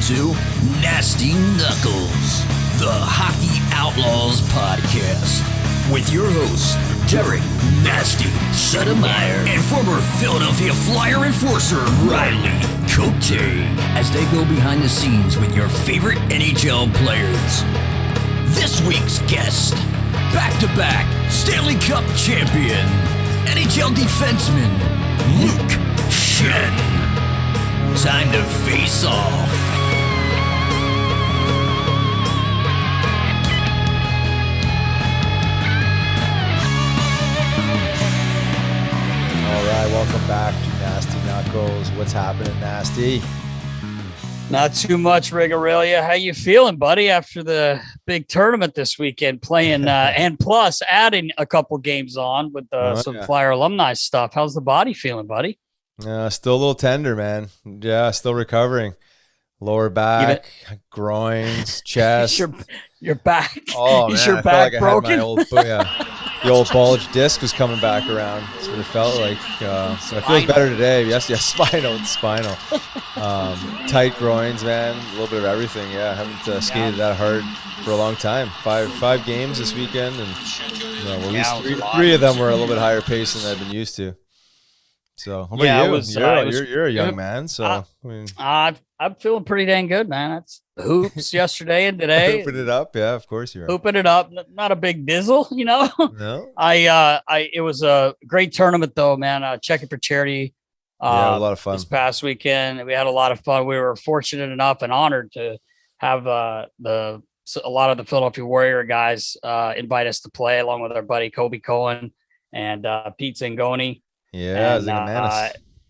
to Nasty Knuckles, the Hockey Outlaws podcast, with your hosts, Derek Nasty Settlemyre and former Philadelphia Flyer enforcer Riley Cote, as they go behind the scenes with your favorite NHL players. This week's guest, back-to-back Stanley Cup champion, NHL defenseman Luke Schenn. Time to face off. All right, welcome back to Nasty Knuckles. What's happening, Nasty? Not too much, Rigorelia. How you feeling, buddy, after the big tournament this weekend, playing and plus adding a couple games on with some Flyer alumni stuff? How's the body feeling, buddy? Still a little tender, man. Yeah, still recovering. Lower back, groins, chest. Your back. Oh, man. Is your I back felt like broken? I had the old bulge disc was coming back around. That's what it felt like. So it feels better today. Yes, spinal. Tight groins, man. A little bit of everything. Yeah, I haven't skated that hard for a long time. Five games this weekend, and at least three of them were a little bit higher pace than I've been used to. So, how about you? You're a young man, so I'm feeling pretty dang good, man. It's hoops yesterday and today. Hooping it up, yeah, of course you are. Hooping it up, not a big dizzle, you know. No, it was a great tournament though, man. Checking for charity. A lot of fun this past weekend. We had a lot of fun. We were fortunate enough and honored to have a lot of the Philadelphia Warrior guys invite us to play, along with our buddy Kobe Cohen and Pete Zangoni. Yeah, and,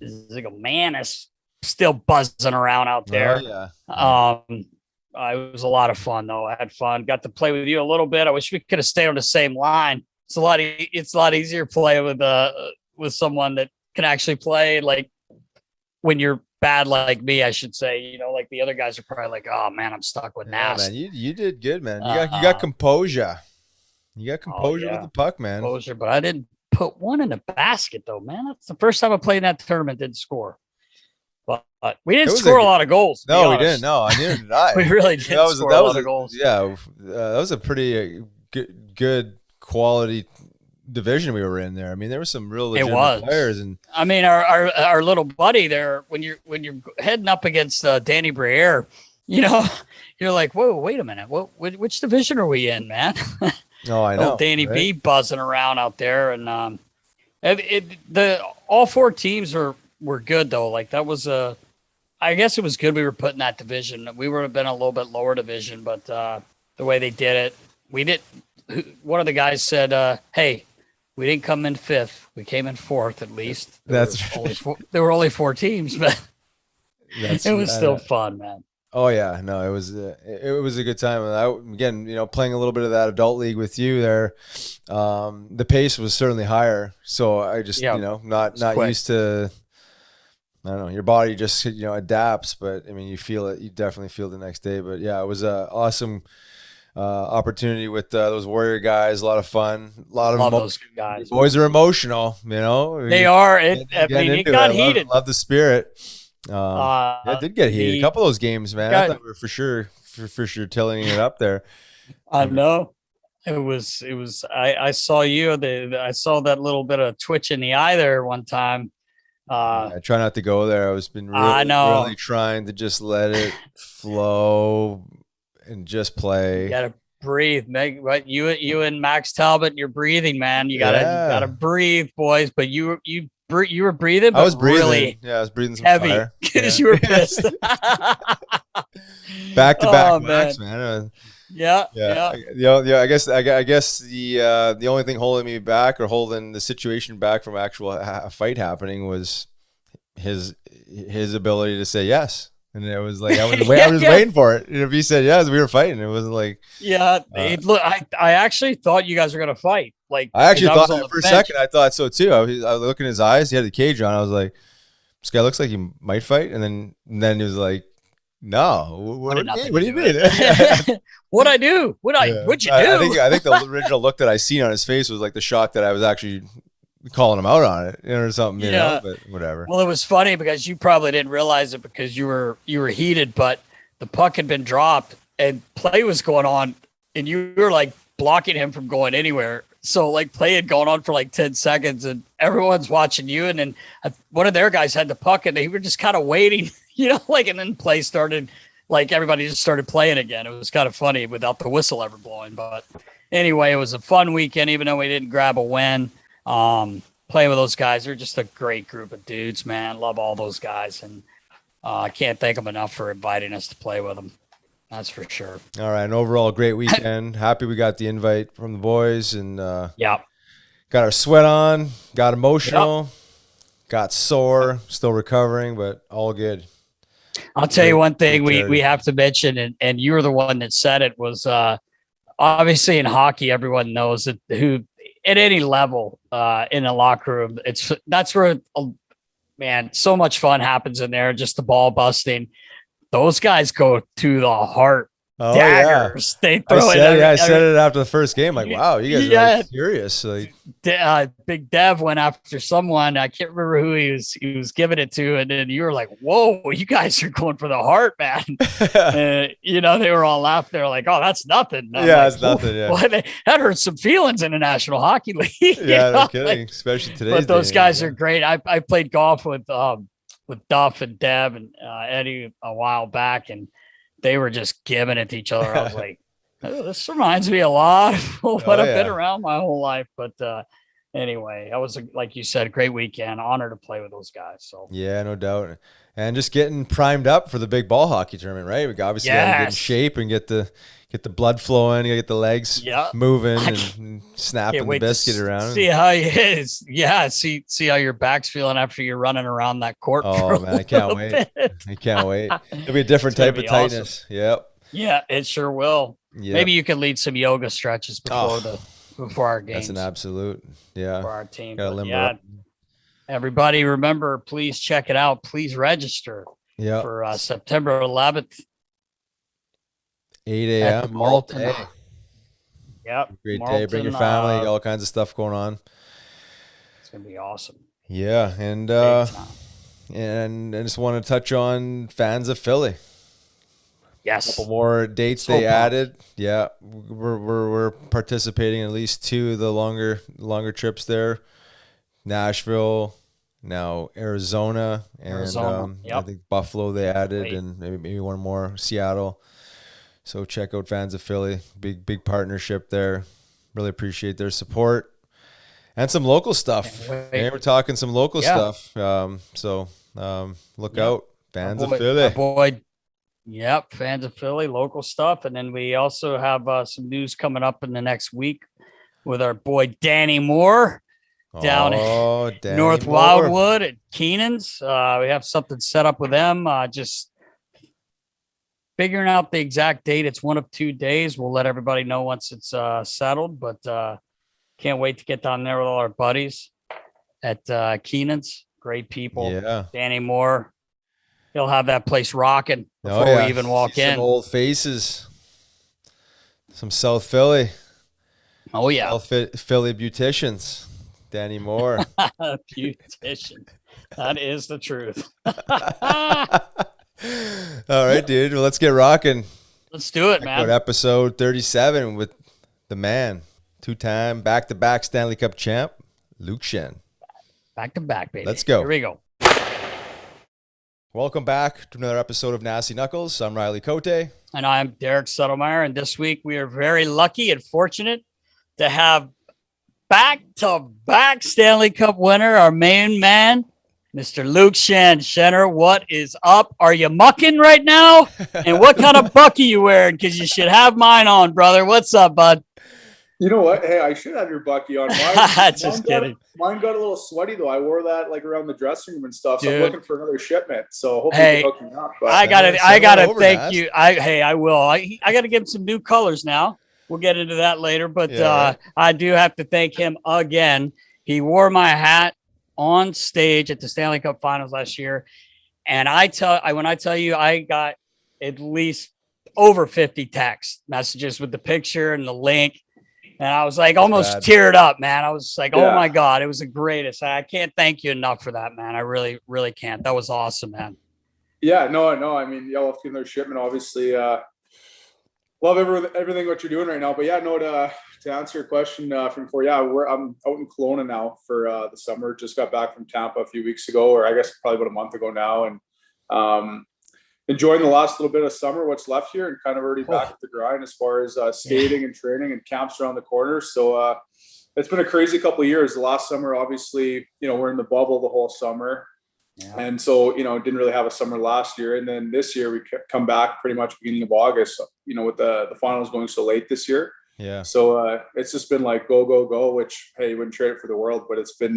Zigomanis still buzzing around out there. Oh, yeah. It was a lot of fun though. I had fun. Got to play with you a little bit. I wish we could have stayed on the same line. It's a lot easier to play with someone that can actually play, like when you're bad like me, I should say. You know, like the other guys are probably like, oh man, I'm stuck with Nas. Man, you did good, man. You got composure. You got composure with the puck, man. Composure, but I didn't put one in the basket though, man. That's the first time I played in that tournament, didn't score. But we didn't score a lot of goals. No, we didn't. No, neither did I. We really didn't score a lot of goals. Yeah, that was a pretty good quality division we were in there. I mean, there were some real legitimate players, and I mean, our little buddy there. When you're heading up against Danny Briere, you know, you're like, whoa, wait a minute, which division are we in, man? Oh, I know. Danny B buzzing around out there, and all four teams were good though. Like that was I guess it was good we were put in that division. We would have been a little bit lower division, but the way they did it, we did. One of the guys said, "Hey, we didn't come in fifth. We came in fourth at least." There were only four teams, but it was still fun, man. Oh yeah, no, it was a good time. Again, playing a little bit of that adult league with you there, the pace was certainly higher. So I just, not used to. I don't know. Your body just adapts, but I mean, you feel it. You definitely feel the next day. But yeah, it was an awesome opportunity with those Warrior guys. A lot of fun. A lot of those guys. Boys are emotional. They are. It got heated. Love the spirit. It did get heated. A couple of those games, man. I thought we were for sure tilling it up there. I know. It was. I saw you. I saw that little bit of twitch in the eye there one time. I try not to go there. I was been really trying to just let it flow and just play. You gotta breathe, Meg. Right? You and Max Talbot, you're breathing, man. You gotta breathe, boys. But you were breathing. But I was breathing. Really I was breathing some heavy fire because you were pissed. Back to back Max, man. Yeah. I guess the only thing holding me back or holding the situation back from actual fight happening was his ability to say yes. And it was like I was waiting for it. If he said yes, we were fighting. It wasn't like I actually thought you guys were gonna fight. Like I actually thought for a second I thought so too. I was looking in his eyes. He had the cage on. I was like, this guy looks like he might fight. And then he was like, no. What do you mean? What'd I do? What'd you do? I think the original look that I seen on his face was like the shock that I was actually calling him out on it, or something, but whatever. Well, it was funny because you probably didn't realize it because you were heated, but the puck had been dropped and play was going on, and you were like blocking him from going anywhere. So like play had gone on for like 10 seconds and everyone's watching you. And then one of their guys had the puck and they were just kind of waiting, and then play started, like everybody just started playing again. It was kind of funny without the whistle ever blowing. But anyway, it was a fun weekend, even though we didn't grab a win. Playing with those guys, they're just a great group of dudes, man. Love all those guys. And I can't thank them enough for inviting us to play with them. That's for sure. All right. An overall great weekend. Happy we got the invite from the boys and got our sweat on, got emotional, got sore, still recovering, but all good. I'll tell you one thing we have to mention, and you were the one that said it, was obviously in hockey, everyone knows that who at any level in the locker room, that's where, man, so much fun happens in there. Just the ball busting. Those guys go to the heart. Oh, daggers. Yeah. They throw I said it after the first game. Like, wow, you guys are like serious. Like, Big Dev went after someone. I can't remember who he was giving it to, and then you were like, "Whoa, you guys are going for the heart, man!" They were all laughing. They were like, "Oh, that's nothing." It's nothing. Yeah, well, that hurts some feelings in the National Hockey League. No kidding. Especially today. But those guys are great. I played golf with Duff and Deb and Eddie a while back, and they were just giving it to each other. I was like, oh, this reminds me a lot of what I've been around my whole life. But anyway, that was, like you said, a great weekend. Honor to play with those guys. So yeah, no doubt. And just getting primed up for the big ball hockey tournament, right? We obviously got to get in shape and get the blood flowing, get the legs moving and snapping the biscuit around. See how it is. Yeah, see how your back's feeling after you're running around that court. Oh man, I can't wait. I can't wait. It'll be a different type of tightness. Awesome. Yep. Yeah, it sure will. Yep. Maybe you could lead some yoga stretches before our games. That's an absolute. Yeah. For our team. Up. Everybody, remember, please check it out. Please register for September 11th. 8 a.m. all day. Yep. Great day. Bring your family. All kinds of stuff going on. It's gonna be awesome. Yeah, and I just want to touch on fans of Philly. Yes. A couple more dates they added. Yeah, we're participating in at least 2 of the longer trips there. Nashville, now Arizona, and I think Buffalo they added, and maybe one more, Seattle. So check out fans of Philly. Big partnership there. Really appreciate their support and some local stuff. Hey, we're talking some local stuff. So look out, fans of Philly. Fans of Philly, local stuff. And then we also have some news coming up in the next week with our boy Danny Moore down in North Wildwood at Keenan's. We have something set up with them. Just figuring out the exact date. It's one of 2 days. We'll let everybody know once it's settled, but can't wait to get down there with all our buddies at Keenan's. Great people. Yeah. Danny Moore. He'll have that place rocking before we even walk in. Some old faces. Some South Philly. Oh, yeah. South Philly beauticians. Danny Moore. Beautician. That is the truth. All right, dude. Well, let's get rocking. Let's do it, man. Episode 37 with the man, 2-time back-to-back Stanley Cup champ, Luke Schenn. Back-to-back, baby. Let's go. Here we go. Welcome back to another episode of Nasty Knuckles. I'm Riley Cote. And I'm Derek Settlemyre. And this week we are very lucky and fortunate to have back-to-back Stanley Cup winner, our main man, Mr. Luke Schenn. Schenner, what is up? Are you mucking right now? And what kind of buck are you wearing? Because you should have mine on, brother. What's up, bud? You know what? Hey, I should have your bucky on. Just kidding. Mine got a little sweaty, though. I wore that like around the dressing room and stuff. So Dude. I'm looking for another shipment. So hopefully you can hook me up. But I gotta thank you. I will. I gotta give him some new colors now. We'll get into that later. But I do have to thank him again. He wore my hat on stage at the Stanley Cup Finals last year, and when I tell you, I got at least over 50 text messages with the picture and the link. And I was like almost teared up, man. I was like, oh my God, it was the greatest. I can't thank you enough for that, man. I really, really can't. That was awesome, man. Yeah, no. I mean, love team their shipment, obviously. Love everything what you're doing right now. But yeah, no, to answer your question from before, yeah, I'm out in Kelowna now for the summer. Just got back from Tampa a few weeks ago, or I guess probably about a month ago now, and enjoying the last little bit of summer, what's left here, and kind of already back at the grind as far as skating and training and camps around the corner. So it's been a crazy couple of years. The last summer, obviously, we're in the bubble the whole summer. Yeah. And so, didn't really have a summer last year. And then this year we come back pretty much beginning of August, with the finals going so late this year. Yeah. So it's just been like go, which, hey, you wouldn't trade it for the world, but it's been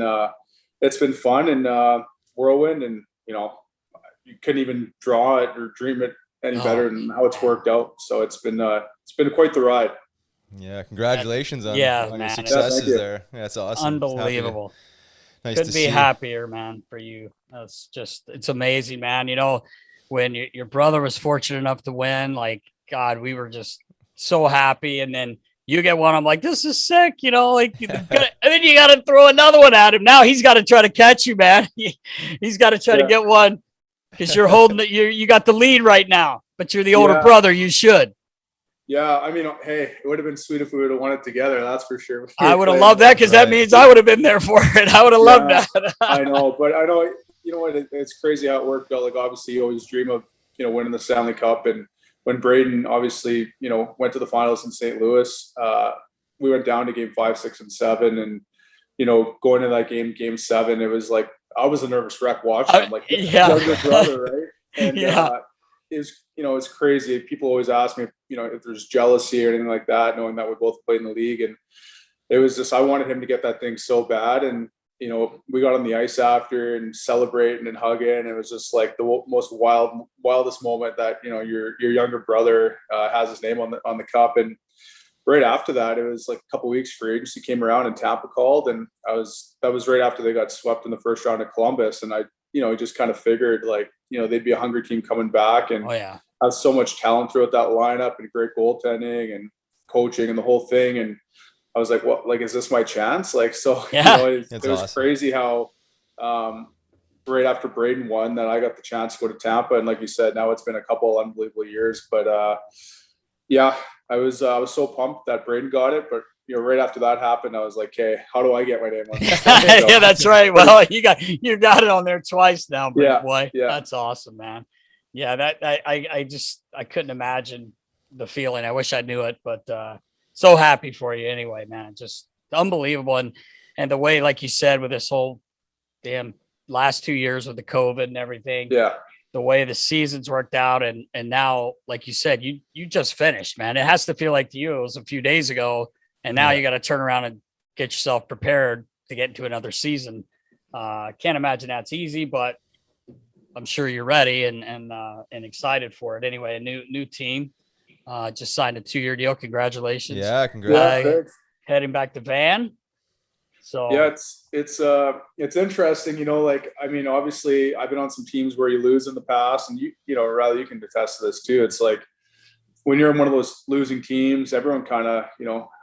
fun and whirlwind, and, you couldn't even draw it or dream it any better than how it's worked out. So it's been quite the ride. Yeah. Congratulations on your successes there. Yeah, that's awesome. Unbelievable. Nice Couldn't be happier, man, for you. It's amazing, man. When your brother was fortunate enough to win, like, God, we were just so happy. And then you get one, I'm like, this is sick, and then you got to throw another one at him. Now he's got to try to catch you, man. He's got to try to get one because you're holding it. You got the lead right now, but you're the older brother. You should. Yeah, I mean, hey, it would have been sweet if we would have won it together. That's for sure. I would have loved that because that means I would have been there for it. I would have loved that. I know, but I know, what? It's crazy how it worked out. Like, obviously, you always dream of, winning the Stanley Cup. And when Braden obviously, went to the finals in St. Louis, we went down to game 5, 6, and 7. And, going to that game 7, it was like I was a nervous wreck watching. I'm like, younger brother, right? And it's crazy. People always ask me, if there's jealousy or anything like that, knowing that we both played in the league. And it was just, I wanted him to get that thing so bad. And, we got on the ice after and celebrating and hugging. And it was just like the most wildest moment that, your younger brother has his name on the cup. And right after that, it was like a couple of weeks free agency came around and Tampa called. And that was right after they got swept in the first round of Columbus. And I just kind of figured like, they'd be a hungry team coming back and have so much talent throughout that lineup and great goaltending and coaching and the whole thing. And I was like, what, like, is this my chance? Like, so, it was awesome. Crazy how right after Braden won that I got the chance to go to Tampa. And like you said, now it's been a couple of unbelievable years, but I was so pumped that Braden got it, but right after that happened, I was like, "Hey, how do I get my name on this?" Yeah, that's right. Well, you got it on there twice now, boy. Yeah, that's awesome, man. Yeah, that I couldn't imagine the feeling. I wish I knew it, but so happy for you anyway, man. Just unbelievable, and the way, like you said, with this whole damn last 2 years with the COVID and everything. Yeah. The way the season's worked out and now, like you said, you just finished, man. It has to feel like to you it was a few days ago. And now you got to turn around and get yourself prepared to get into another season. Can't imagine that's easy, but I'm sure you're ready and excited for it. Anyway, a new team just signed a 2-year deal. Congratulations! Yeah, congrats. Heading back to Van. So yeah, it's interesting. Like, I mean, obviously, I've been on some teams where you lose in the past, and Riley, you can attest to this too. It's like, when you're in one of those losing teams, everyone kind of,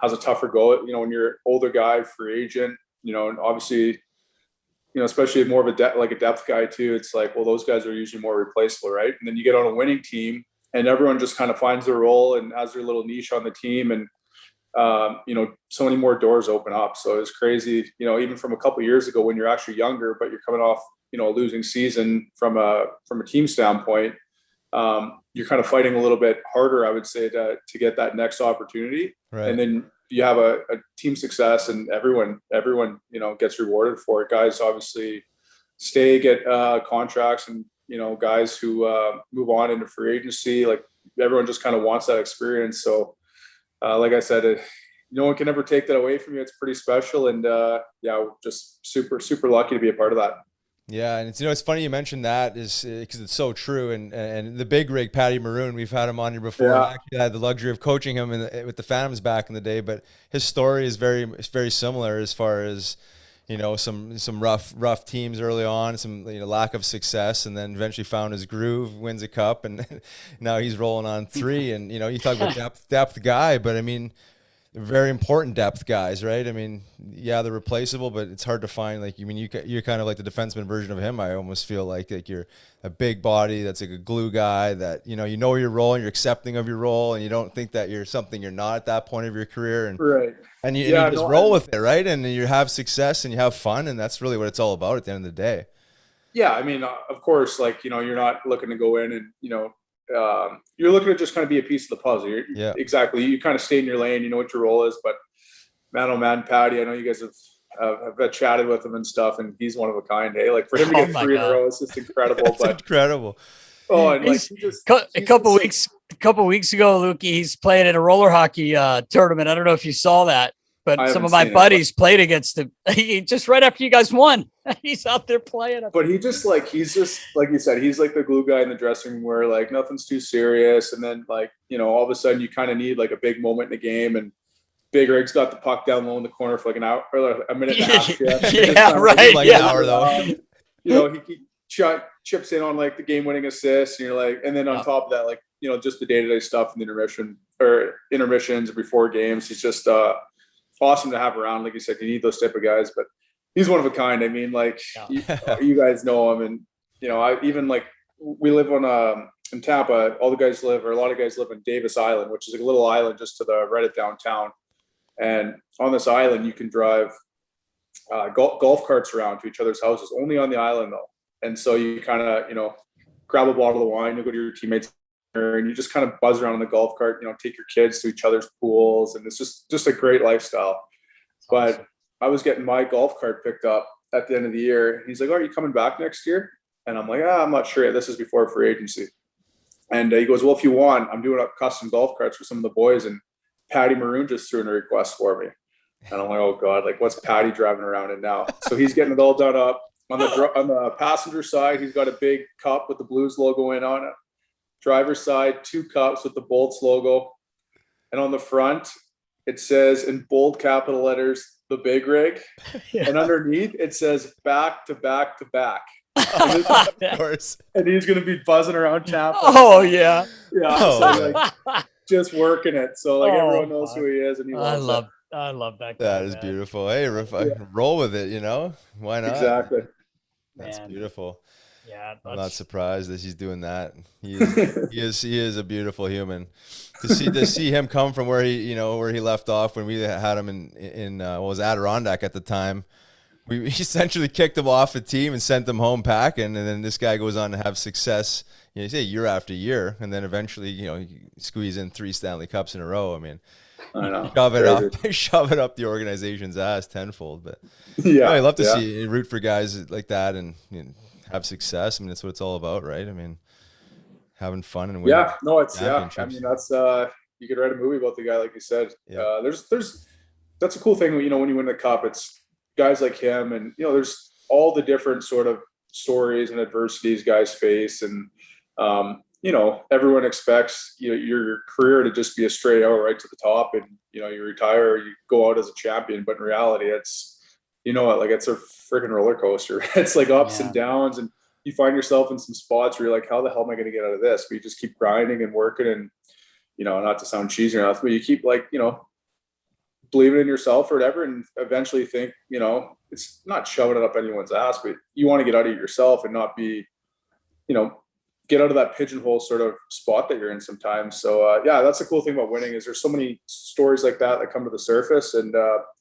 has a tougher go. When you're an older guy, free agent, and obviously, especially more of a depth guy too. It's like, well, those guys are usually more replaceable, right? And then you get on a winning team, and everyone just kind of finds their role and has their little niche on the team, and so many more doors open up. So it's crazy, even from a couple of years ago when you're actually younger, but you're coming off, a losing season from a team standpoint. You're kind of fighting a little bit harder, I would say, to get that next opportunity. Right. And then you have a team success and everyone, gets rewarded for it. Guys obviously get contracts and, guys who move on into free agency, like everyone just kind of wants that experience. So like I said, no one can ever take that away from you. It's pretty special. And just super, super lucky to be a part of that. Yeah, and it's funny you mentioned that is because it's so true. And the big rig, Patty Maroon, we've had him on here before. Yeah. I actually had the luxury of coaching him with the Phantoms back in the day, but his story is very similar as far as some rough teams early on, some lack of success, and then eventually found his groove, wins a cup, and now he's rolling on 3. And you talk about depth guy, but I mean, very important depth guys, right? I mean, yeah, they're replaceable, but it's hard to find. Like, you're kind of like the defenseman version of him. I almost feel like you're a big body that's like a glue guy that, you know your role and you're accepting of your role, and you don't think that you're something you're not at that point of your career. And right. And you just roll with it, right? And you have success and you have fun, and that's really what it's all about at the end of the day. Yeah, I mean, of course, like, you're not looking to go in and, you're looking to just kind of be a piece of the puzzle. Yeah, exactly. You kind of stay in your lane, you know what your role is. But man, oh man, Patty, I know you guys have chatted with him and stuff, and he's one of a kind. Hey, like for him to get 3 in a row, it's just incredible. It's incredible. Oh, and like a couple weeks ago, Lukey, he's playing in a roller hockey tournament. I don't know if you saw that, but some of my buddies played against him. He just right after you guys won, he's out there playing. But he's just like you said, he's like the glue guy in the dressing room where like nothing's too serious, and then like all of a sudden you kind of need like a big moment in the game, and Big Rig's got the puck down low in the corner for like an hour or a minute and a half. Yeah, right. Like an hour though. He chips in on like the game-winning assist, and you're like, and then on top of that, like just the day-to-day stuff in the intermissions before games. He's just awesome to have around. Like you said, you need those type of guys, but he's one of a kind. I mean, like you guys know him, and I even like we live on in Tampa. A lot of guys live in Davis Island, which is a little island just to the right of downtown. And on this island, you can drive golf carts around to each other's houses, only on the island though. And so you kind of, grab a bottle of wine, you go to your teammates, and you just kind of buzz around on the golf cart, take your kids to each other's pools. And it's just a great lifestyle. But I was getting my golf cart picked up at the end of the year. He's like, "Oh, are you coming back next year?" And I'm like, "I'm not sure yet. This is before free agency." And he goes, "Well, if you want, I'm doing up custom golf carts for some of the boys. And Patty Maroon just threw in a request for me." And I'm like, "Oh God, like what's Patty driving around in now?" So he's getting it all done up. On the passenger side, he's got a big cup with the Blues logo in on it. Driver's side, 2 cups with the Bolts logo. And on the front, it says in bold capital letters, "The Big Rig." Yeah. And underneath, it says "back to back to back." Of course. And he's going to be buzzing around Tampa. Oh, yeah. Yeah. Oh, so, like, just working it. So like everyone knows who he is. And I love that guy. That is beautiful. Hey, roll with it, Why not? Exactly. That's beautiful. Yeah, I'm not surprised that he's doing that. He is a beautiful human. To see him come from where he left off when we had him in what was Adirondack at the time. We essentially kicked him off the team and sent him home packing, and then this guy goes on to have success. You say year after year, and then eventually, you squeeze in 3 Stanley Cups in a row. I mean, I know. Shove it up the organization's ass tenfold. But yeah, I love to see root for guys like that and have success. I mean, that's what it's all about, right? I mean, having fun and winning. Yeah, no, it's I mean, that's you could write a movie about the guy, like you said. Yeah. There's that's a cool thing. When you win the cup, it's guys like him, and there's all the different sort of stories and adversities guys face, and everyone expects your career to just be a straight out right to the top, and you retire, you go out as a champion. But in reality, it's it's a freaking roller coaster. It's like ups and downs, and you find yourself in some spots where you're like, how the hell am I going to get out of this? But you just keep grinding and working, and not to sound cheesy or nothing, but you keep believing in yourself or whatever, and eventually think it's not shoving it up anyone's ass, but you want to get out of it yourself and not be get out of that pigeonhole sort of spot that you're in sometimes. So that's the cool thing about winning, is there's so many stories like that come to the surface, and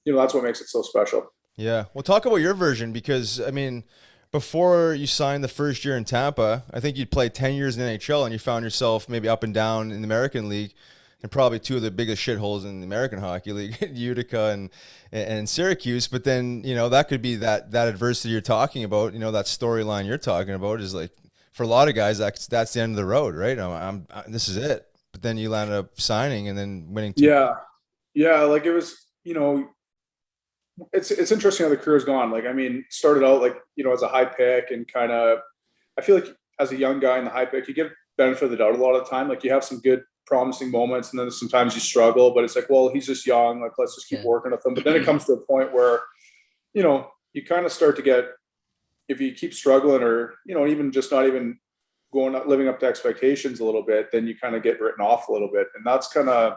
that's what makes it so special. Yeah, well, talk about your version, because I mean, before you signed the first year in Tampa, I think you'd played 10 years in the NHL, and you found yourself maybe up and down in the American League, and probably 2 of the biggest shitholes in the American Hockey League, Utica and Syracuse. But then that could be that adversity you're talking about. That storyline you're talking about is like, for a lot of guys, that's the end of the road, right? This is it. But then you land up signing and then winning 2. Yeah. Like it was, it's interesting how the career's gone. Like, I mean, started out like, as a high pick, and kind of, I feel like as a young guy in the high pick, you get benefit of the doubt a lot of the time. Like you have some good promising moments, and then sometimes you struggle, but it's like, well, he's just young. Like, let's just keep working with him. But then it comes to a point where, you kind of start to get, if you keep struggling, or, even just not even living up to expectations a little bit, then you kind of get written off a little bit. And that's kind of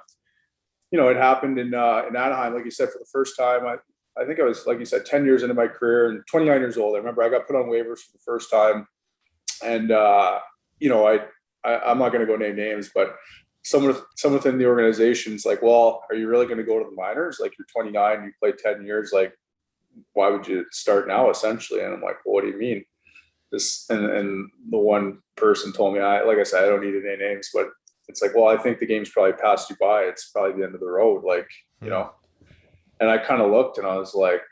it happened in Anaheim, like you said, for the first time. I think I was, like you said, 10 years into my career and 29 years old. I remember I got put on waivers for the first time. And, I'm not going to go name names, but someone within the organization's like, well, are you really going to go to the minors? Like, you're 29, you played 10 years. Like, why would you start now, essentially? And I'm like, well, what do you mean? And the one person told me, like I said, I don't need to name names, but it's like, well, I think the game's probably passed you by. It's probably the end of the road. Like, and I kind of looked and I was like,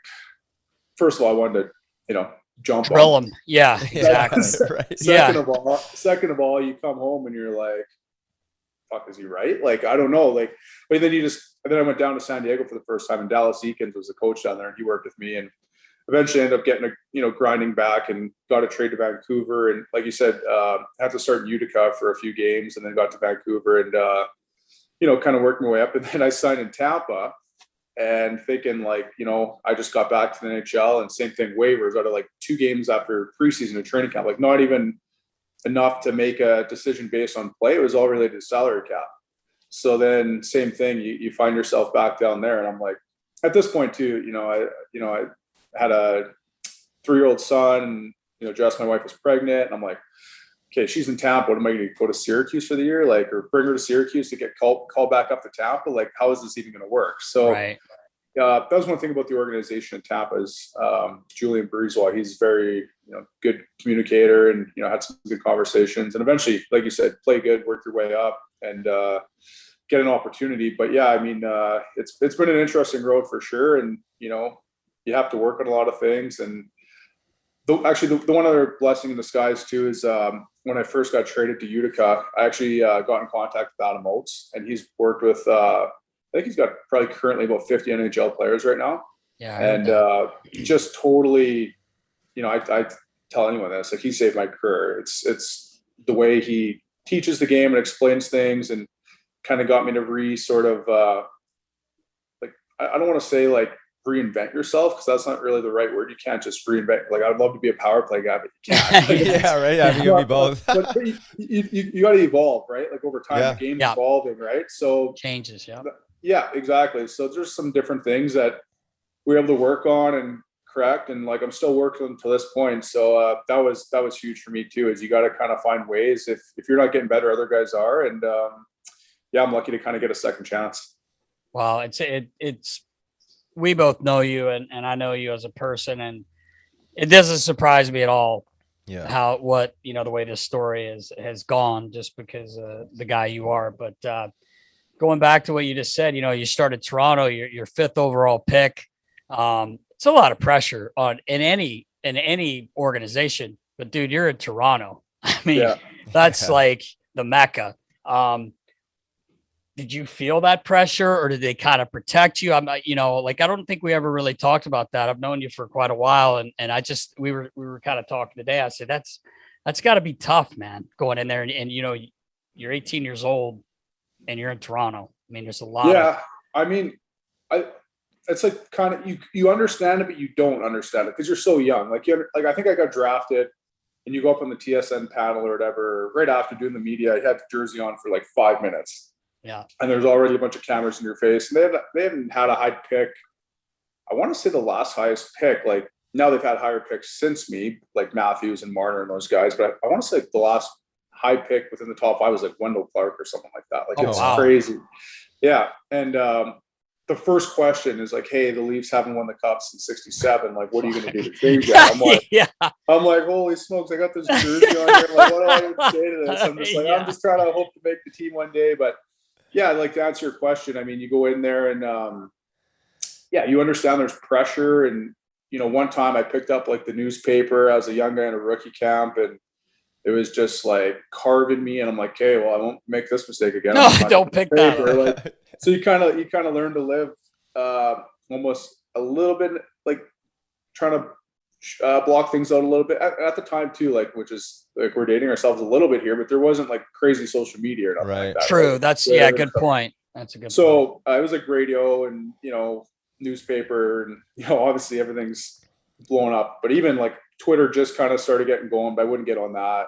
first of all, I wanted to, jump drill on them. Yeah, exactly. Right. Second of all, you come home and you're like, fuck, is he right? Like, I don't know. Like, but then I went down to San Diego for the first time, and Dallas Eakins was the coach down there, and he worked with me, and eventually ended up getting grinding back and got a trade to Vancouver. And like you said, had to start in Utica for a few games, and then got to Vancouver and, kind of worked my way up. And then I signed in Tampa, and thinking like, I just got back to the NHL, and same thing, waivers out of like 2 games after preseason and training camp, like not even enough to make a decision based on play. It was all related to salary cap. So then same thing, you find yourself back down there. And I'm like, at this point too, I had a 3-year-old son, Jess, my wife, was pregnant, and I'm like, okay, she's in Tampa. What am I going to go to Syracuse for the year? Like, or bring her to Syracuse to get called back up to Tampa? Like, how is this even going to work? So right. That was one thing about the organization in Tampa is Julian Breezewa. He's very, good communicator, and, had some good conversations, and eventually, like you said, play good, work your way up, and get an opportunity. But yeah, I mean, it's been an interesting road for sure. And, you have to work on a lot of things. And the one other blessing in disguise too is when I first got traded to Utica, I actually got in contact with Adam Oates, and he's worked with, I think he's got probably currently about 50 NHL players right now. Yeah. And just totally, I tell anyone this, like, he saved my career. It's the way he teaches the game and explains things, and kind of got me to sort of like, I don't want to say like reinvent yourself, because that's not really the right word. You can't just reinvent. Like, I'd love to be a power play guy, but you can't. Yeah, right. Yeah, you gotta be both. but you got to evolve, right? Like, over time, the game's evolving, right? So changes. Yeah. Yeah, exactly. So there's some different things that we're able to work on and correct, and like, I'm still working to this point. So that was huge for me too. Is you got to kind of find ways, if you're not getting better, other guys are, and I'm lucky to kind of get a second chance. Well, it's we both know you, and I know you as a person, and it doesn't surprise me at all. Yeah. The way this story has gone, just because the guy you are. But going back to what you just said, you started Toronto, your 5th overall pick. It's a lot of pressure in any organization, but dude, you're in Toronto. I mean, that's like the Mecca. Did you feel that pressure, or did they kind of protect you? I don't think we ever really talked about that. I've known you for quite a while, and we were kind of talking today. I said, that's gotta be tough, man, going in there and you're 18 years old and you're in Toronto. I mean, there's a lot. Yeah. I mean, it's like kind of, you understand it, but you don't understand it because you're so young. Like, I think I got drafted, and you go up on the TSN panel or whatever, right after doing the media, you had the jersey on for like 5 minutes. Yeah. And there's already a bunch of cameras in your face, and they haven't had a high pick. I want to say the last highest pick, like, now they've had higher picks since me, like Matthews and Marner and those guys. But I want to say the last high pick within the top 5 was like Wendell Clark or something like that. Like, it's crazy. Yeah. And the first question is like, hey, the Leafs haven't won the Cup since '67. Like, what are you going to do to change that? I'm like, holy smokes, I got this jersey on here. Like, what do I even say to this? I'm just like, I'm just trying to hope to make the team one day. But yeah, like, to answer your question, I mean, you go in there and you understand there's pressure. And, one time I picked up like the newspaper as a young guy in a rookie camp, and it was just like carving me. And I'm like, okay, well, I won't make this mistake again. No, don't pick that. Like, so you kind of learn to live almost a little bit, like, trying to block things out a little bit at the time too, like, which is like, we're dating ourselves a little bit here, but there wasn't like crazy social media or nothing like that. True. Right? That's good point. That's a good point. So it was like radio and, newspaper, and, obviously everything's blowing up, but even like Twitter just kind of started getting going, but I wouldn't get on that.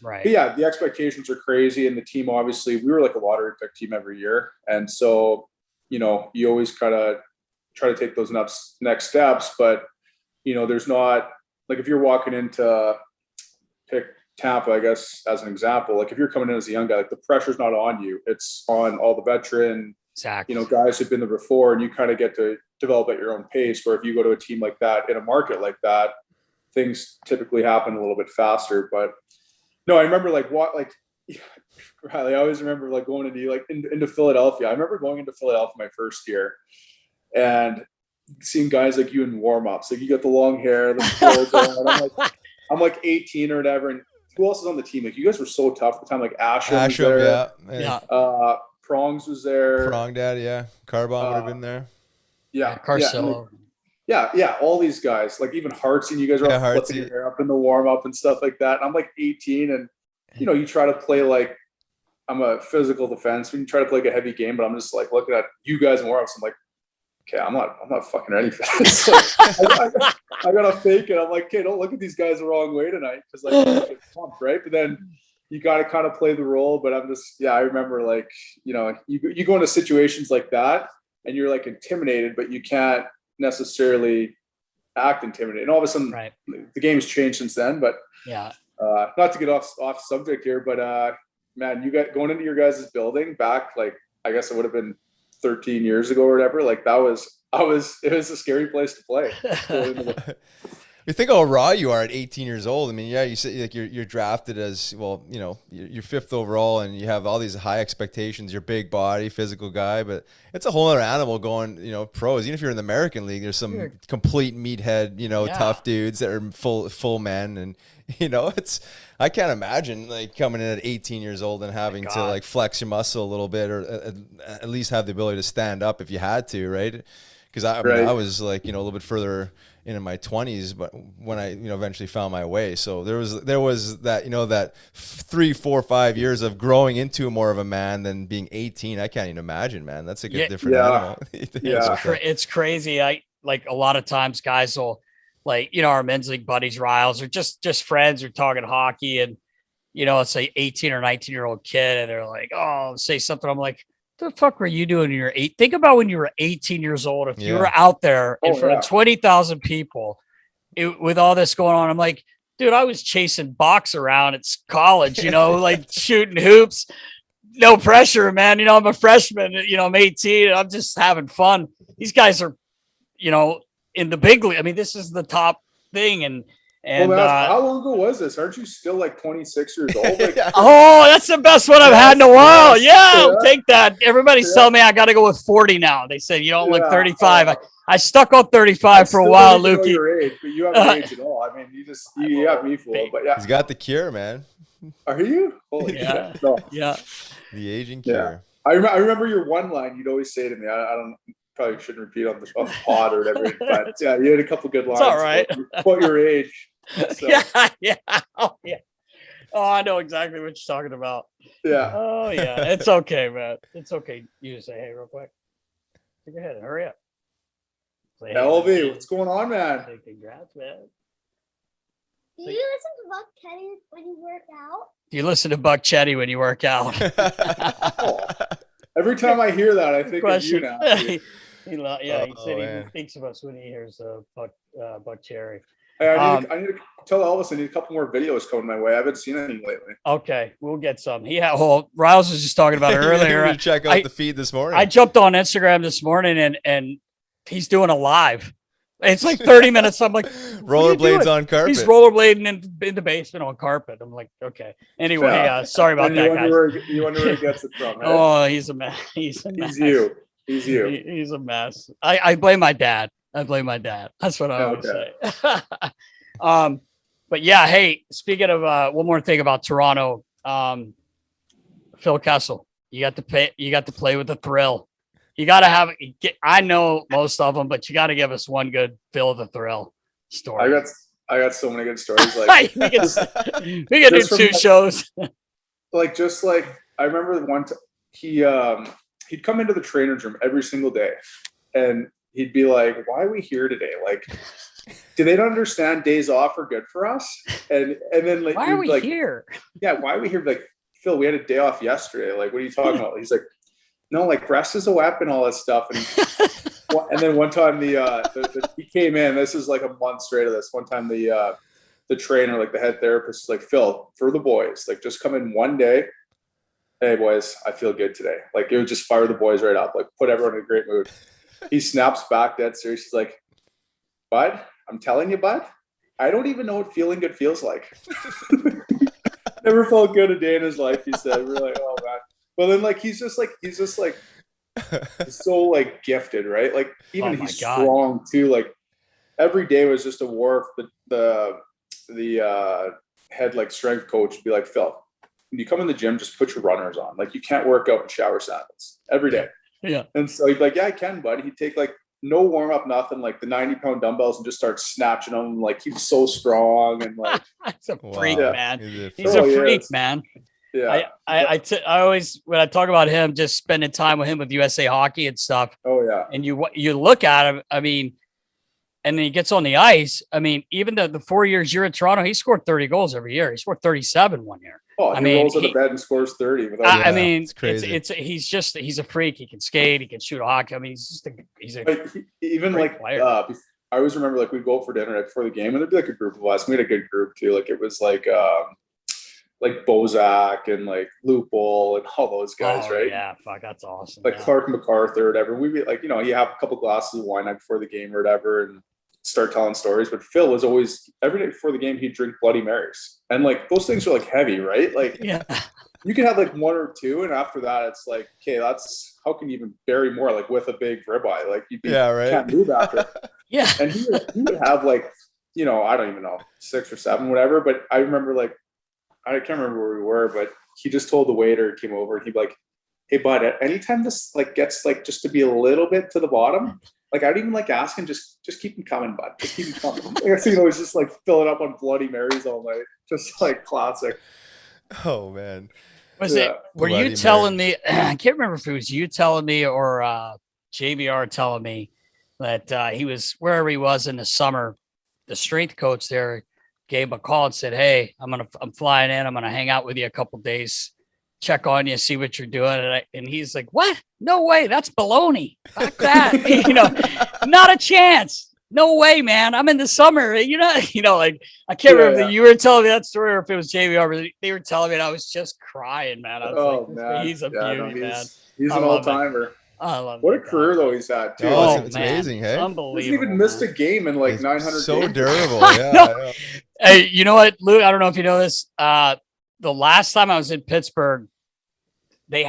Right. But yeah, the expectations are crazy. And the team, obviously, we were like a lottery pick team every year. And so you always kind of try to take those next steps, but there's not, like, if you're walking into pick Tampa, I guess, as an example, like if you're coming in as a young guy, like the pressure's not on you, it's on all the veteran, Exactly. guys who've been there before, and you kind of get to develop at your own pace. Where if you go to a team like that in a market like that, things typically happen a little bit faster. But no, I remember Riley, I always remember like going into Philadelphia. I remember going into Philadelphia my first year and seeing guys like you in warm-ups. Like you got the long hair, the full going. I'm like 18 or whatever, and who else is on the team? Like you guys were so tough at the time. Like Ashram was there. Yeah. Prongs was there. Prong Dad, yeah. Carbon would have been there. Yeah. Carcillo. Yeah, all these guys. Like even Hartsey, you guys are all flipping your hair up in the warm-up and stuff like that. And I'm like 18, and you try to play like, I'm a physical defenseman. You try to play like a heavy game, but I'm just like looking at you guys in warm-ups. I'm like, okay, I'm not fucking ready for this. I gotta fake it. I'm like, okay, don't look at these guys the wrong way tonight, because like I get pumped, right? But then you got to kind of play the role. But I'm just, I remember like, you go into situations like that and you're like intimidated, but you can't necessarily act intimidated. And all of a sudden, the game's changed since then. But not to get off subject here, but man, you got going into your guys' building back, like I guess it would have been 13 years ago or whatever. Like it was a scary place to play. You think how raw you are at 18 years old. I mean, yeah, you say like you're drafted as, well, you're 5th overall and you have all these high expectations. You're big body, physical guy, but it's a whole other animal going, pros. Even if you're in the American League, there's some complete meathead, tough dudes that are full men. And, I can't imagine like coming in at 18 years old and having to like flex your muscle a little bit, or at least have the ability to stand up if you had to, right? Because I was like, a little bit further in my 20s, but when I, eventually found my way. So there was that, that 3, 4, 5 years of growing into more of a man than being 18. I can't even imagine, man. That's a different animal. It's crazy. I like a lot of times guys will like, our men's league buddies, Riles, or just friends are talking hockey, and, it's a 18 or 19-year-old kid, and they're like, oh, say something. I'm like, the fuck were you doing when you were 8? Think about when you were 18 years old. If you were out there in front of 20,000 people with all this going on, I'm like, dude, I was chasing box around at college, like shooting hoops, no pressure, man. I'm a freshman, I'm 18 and I'm just having fun. These guys are, in the big league. I mean, this is the top thing. And how long ago was this? Aren't you still like 26 years old? Like, oh, that's the best one I've had in a while. I'll take that. Everybody's telling me I got to go with 40 now. They said you don't look 35. I stuck on 35 for a while, Lukey. Your age, but you haven't aged at all. I mean, you have me fooled. But yeah, he's got the cure, man. Are you? Holy shit. No. Yeah. The aging cure. I remember your one line you'd always say to me. I don't. Probably shouldn't repeat on the pod or whatever. But yeah, you had a couple good lines. It's all right. About your age. So. Yeah. Oh, yeah. Oh, I know exactly what you're talking about. Yeah. Oh, yeah. It's okay, man. It's okay. You just say, hey, real quick. Go ahead and hurry up. Say, hey, LV, what's going on, man? Say, congrats, man. Do you listen to Buck Chetty when you work out? Do you listen to Buck Chetty when you work out? Every time I hear that, I think of you now. He said he thinks of us when he hears Buck Cherry. Hey, I need to tell Elvis I need a couple more videos coming my way. I haven't seen anything lately. Okay, we'll get some. Riles was just talking about it earlier. Check out the feed this morning. I jumped on Instagram this morning and he's doing a live. It's like 30 minutes. I'm like, rollerblades on carpet. He's rollerblading in the basement on carpet. I'm like, okay. Anyway, sorry about that, guys. You wonder where he gets it from. Right? Oh, he's a mess. He's a mess. He's you. He's a mess. I blame my dad. That's what I always say. But yeah, hey, speaking of one more thing about Toronto, Phil Kessel, you got to play with the thrill. You got to I know most of them, but you got to give us one good Phil the Thrill story. I got so many good stories. Like we can do 2 shows. Just like I remember the one he'd come into the trainer's room every single day, and he'd be like, "Why are we here today? Like, do they not understand days off are good for us?" And then like, why are we here? Yeah, why are we here? Like, Phil, we had a day off yesterday. Like, what are you talking about? He's like, no, like rest is a weapon, all that stuff. And then one time he came in, this is like a month straight of this. One time the trainer, like the head therapist, is like, Phil, for the boys, like just come in one day. Hey boys, I feel good today. Like it would just fire the boys right up, like put everyone in a great mood. He snaps back dead serious. He's like, Bud, I'm telling you, Bud, I don't even know what feeling good feels like. Never felt good a day in his life, he said. We're like, oh man. Well then like he's just so like gifted, right? Like even he's strong too. Like every day was just a war. The head like strength coach would be like, Phil, when you come in the gym, just put your runners on. Like you can't work out in shower sandals every day. Yeah. And so he'd be like, yeah, I can, bud. He'd take like no warm up, nothing, like the 90-pound dumbbells and just start snatching them. Like he's so strong and like he's a freak, man. He's a freak, man. Yeah. I always, when I talk about him, just spending time with him with USA Hockey and stuff. Oh yeah. And you look at him, I mean, and then he gets on the ice. I mean, even the 4 years you're in Toronto, he scored 30 goals every year. He scored 37 one year. Oh, he rolls on the bed and scores 30. I mean, it's crazy. He's a freak. He can skate. He can shoot a hockey. I mean, he's a even like player. I always remember like we'd go out for dinner right before the game and there'd be like a group of us. We had a good group too. Like it was like Bozak and like Lupul and all those guys, right? Yeah, fuck, that's awesome. Like Clark MacArthur or whatever. We'd be like, you have a couple glasses of wine before the game or whatever and start telling stories. But Phil was always, every day before the game, he'd drink Bloody Marys. And like those things are like heavy, right? Like you can have like one or two, and after that it's like, okay, that's, how can you even bury more, like with a big ribeye? Like you can't move after. Yeah. And he would have like, I don't even know, 6 or 7, whatever. But I remember like, I can't remember where we were, but he just told the waiter, came over, and he'd be like, hey bud, anytime this like gets like just to be a little bit to the bottom, like I'd even like ask him, just keep him coming, bud. Just keep him coming. He's just like filling up on Bloody Marys all night. Just like classic. Oh man. Were you telling me, I can't remember if it was you telling me or JVR telling me that he was wherever he was in the summer, the strength coach there gave him a call and said, hey, I'm flying in. I'm going to hang out with you a couple days, check on you, see what you're doing. And he's like, what? No way. That's baloney. Fuck that. Not a chance. No way, man. I'm in the summer. Like I can't remember if you were telling me that story or if it was JVR, but they were telling me and I was just crying, man. I was man. He's a beauty, man. He's an all-timer. I love what a career though he's had too. It's amazing, hey? Unbelievable. He hasn't even missed a game in like 900 so games. Durable. Yeah. Hey, you know what, Luke? I don't know if you know this. The last time I was in Pittsburgh, they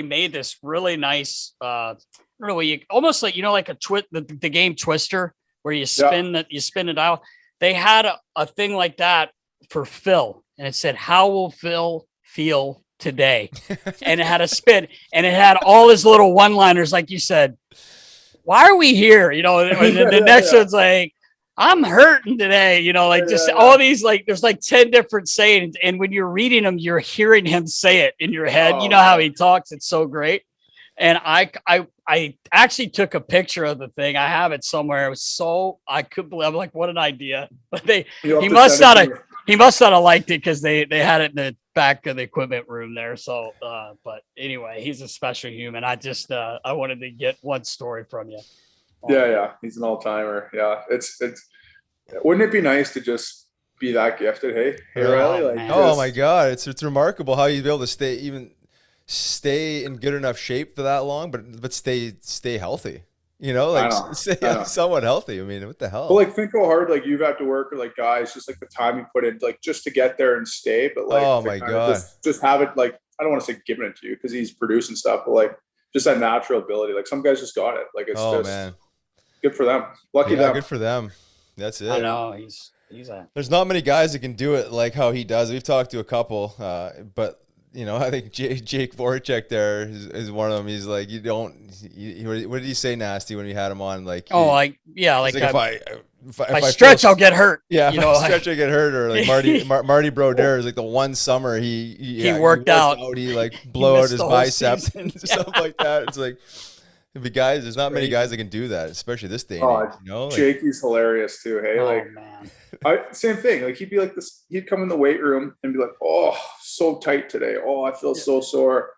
made this really nice I don't know, you almost like like a the game Twister where you spin the dial. They had a thing like that for Phil, and it said, how will Phil feel today? And it had a spin and it had all his little one-liners, like you said. Why are we here? The next one's like, I'm hurting today, all these, like, there's like 10 different sayings. And when you're reading them, you're hearing him say it in your head. You know how he talks. It's so great. And I actually took a picture of the thing. I have it somewhere. It was so, I couldn't believe, I'm like, what an idea. But he must not have liked it because they had it in the back of the equipment room there. So, but anyway, he's a special human. I just, I wanted to get one story from you. Yeah. He's an all-timer. Yeah. It's, wouldn't it be nice to just be that gifted? Hey, really? Oh my God. It's remarkable how you'd be able to stay in good enough shape for that long, but stay healthy. Stay somewhat healthy. I mean, what the hell? Well, like think how hard like you've had to work, or like guys, just like the time you put in, like just to get there and stay. But like, oh my God, just have it. Like I don't want to say giving it to you because he's producing stuff, but like just that natural ability. Like some guys just got it. Like it's just good for them. Lucky them. Good for them. That's it. I know There's not many guys that can do it like how he does. We've talked to a couple, but. I think Jake Voracek there is one of them. He's like, what did he say, Nasty, when we had him on? Like, if I stretch, I'll get hurt. Yeah, if I stretch, I get hurt. Or like Marty Brodeur is like the one summer he worked out. He like blow out his bicep and stuff like that. It's like, there's not many guys that can do that, especially this day and age. Jakey's hilarious too. Hey, man. Same thing. Like he'd be like this. He'd come in the weight room and be like, "Oh, so tight today. Oh, I feel so sore."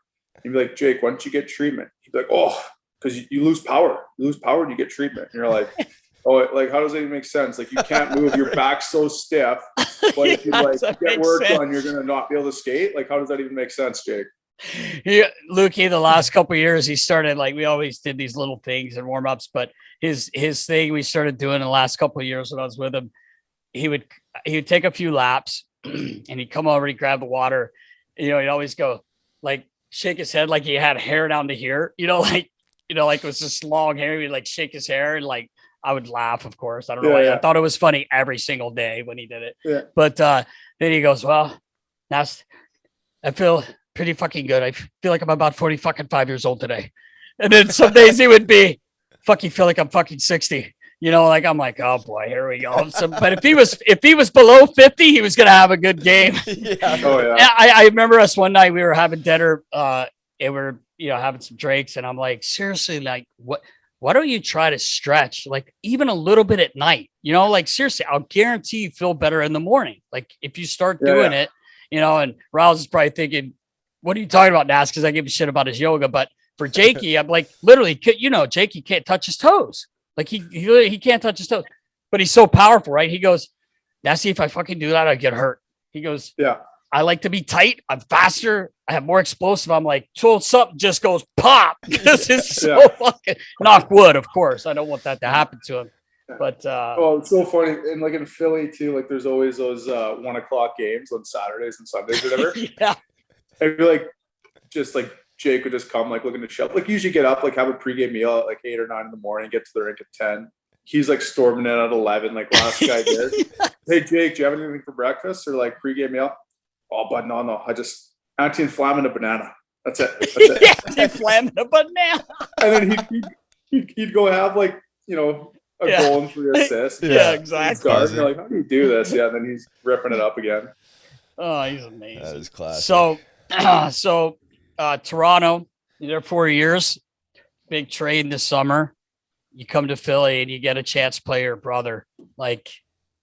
He'd be like, Jake, why don't you get treatment? He'd be like, oh, because you lose power. You lose power and you get treatment. And you're like, oh, like, how does that even make sense? Like, you can't move. Your back's so stiff. But if you like get work done, you're going to not be able to skate. Like, how does that even make sense, Jake? Yeah, Lukey, the last couple of years, he started like, we always did these little things and warm ups, but his thing we started doing in the last couple of years when I was with him, he would take a few laps and he'd come over, he'd grab the water. He'd always go like shake his head like he had hair down to here, like it was just long hair. He'd like shake his hair and like I would laugh, of course. I don't know why. I thought it was funny every single day when he did it. Yeah. But then he goes, well, I feel pretty fucking good. I feel like I'm about 5 years old today. And then some days he would be fucking feel like I'm fucking 60. Like I'm like, oh boy, here we go. So, but if he was below 50, he was gonna have a good game. Yeah. Oh yeah. I remember us one night we were having dinner, and we're having some drinks, and I'm like, seriously, like why don't you try to stretch like even a little bit at night? Like seriously, I'll guarantee you feel better in the morning. Like if you start doing it, and Rouse is probably thinking, what are you talking about, Nas? Because I give a shit about his yoga, but for Jakey, I'm like, literally, Jakey can't touch his toes. Like he can't touch his toes, but he's so powerful, right? He goes, Nasty, if I fucking do that, I get hurt. He goes, yeah, I like to be tight. I'm faster. I have more explosive. I'm like, so something just goes pop. This is so fucking knock wood, of course. I don't want that to happen to him. But it's so funny. And like in Philly too, like there's always those 1 o'clock games on Saturdays and Sundays or whatever. Yeah. I'd be like, just like Jake would just come like looking to shop. Like usually get up, like have a pregame meal at like 8 or 9 in the morning, get to the rink at 10. He's like storming in at 11, like last guy did. Hey Jake, do you have anything for breakfast or like pregame meal? Oh, but no. I just anti-inflammatory banana. That's it. Anti-inflammatory banana. And then he'd go have like, a goal and 3 assists. Yeah, exactly. And you're like, how do you do this? Yeah, and then he's ripping it up again. Oh, he's amazing. That is classic. So Toronto, you're there 4 years, big trade this summer. You come to Philly and you get a chance to play your brother. Like,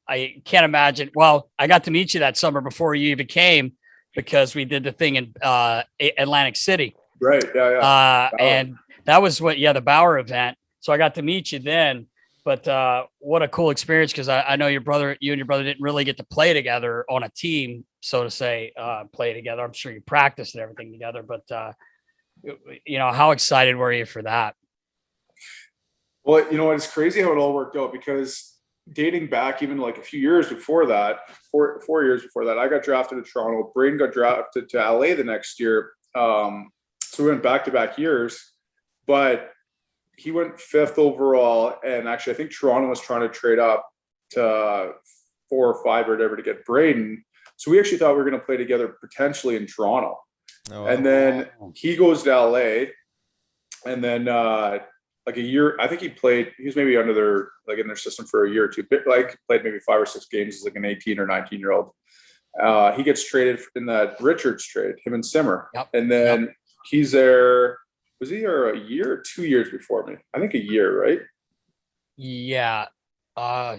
I can't imagine. Well, I got to meet you that summer before you even came because we did the thing in Atlantic City. Right. Yeah. And that was the Bauer event. So I got to meet you then. But what a cool experience, because I know you and your brother didn't really get to play together on a team, so to say, play together. I'm sure you practiced and everything together, but how excited were you for that? Well, it's crazy how it all worked out, because dating back even like a few years before that, 4 years before that, I got drafted to Toronto. Braden got drafted to LA the next year. So we went back-to-back years, but he went 5th overall, and actually I think Toronto was trying to trade up to 4 or 5 or whatever to get Braden. So we actually thought we were going to play together potentially in Toronto. Oh, and then he goes to LA, and then like a year, I think he was maybe under in their system for a year or two, but like played maybe 5 or 6 games as like an 18 or 19-year-old. He gets traded in that Richards trade, him and Simmer. Yep. And then he's there. Was he there a year or 2 years before me? I think a year, right? Yeah.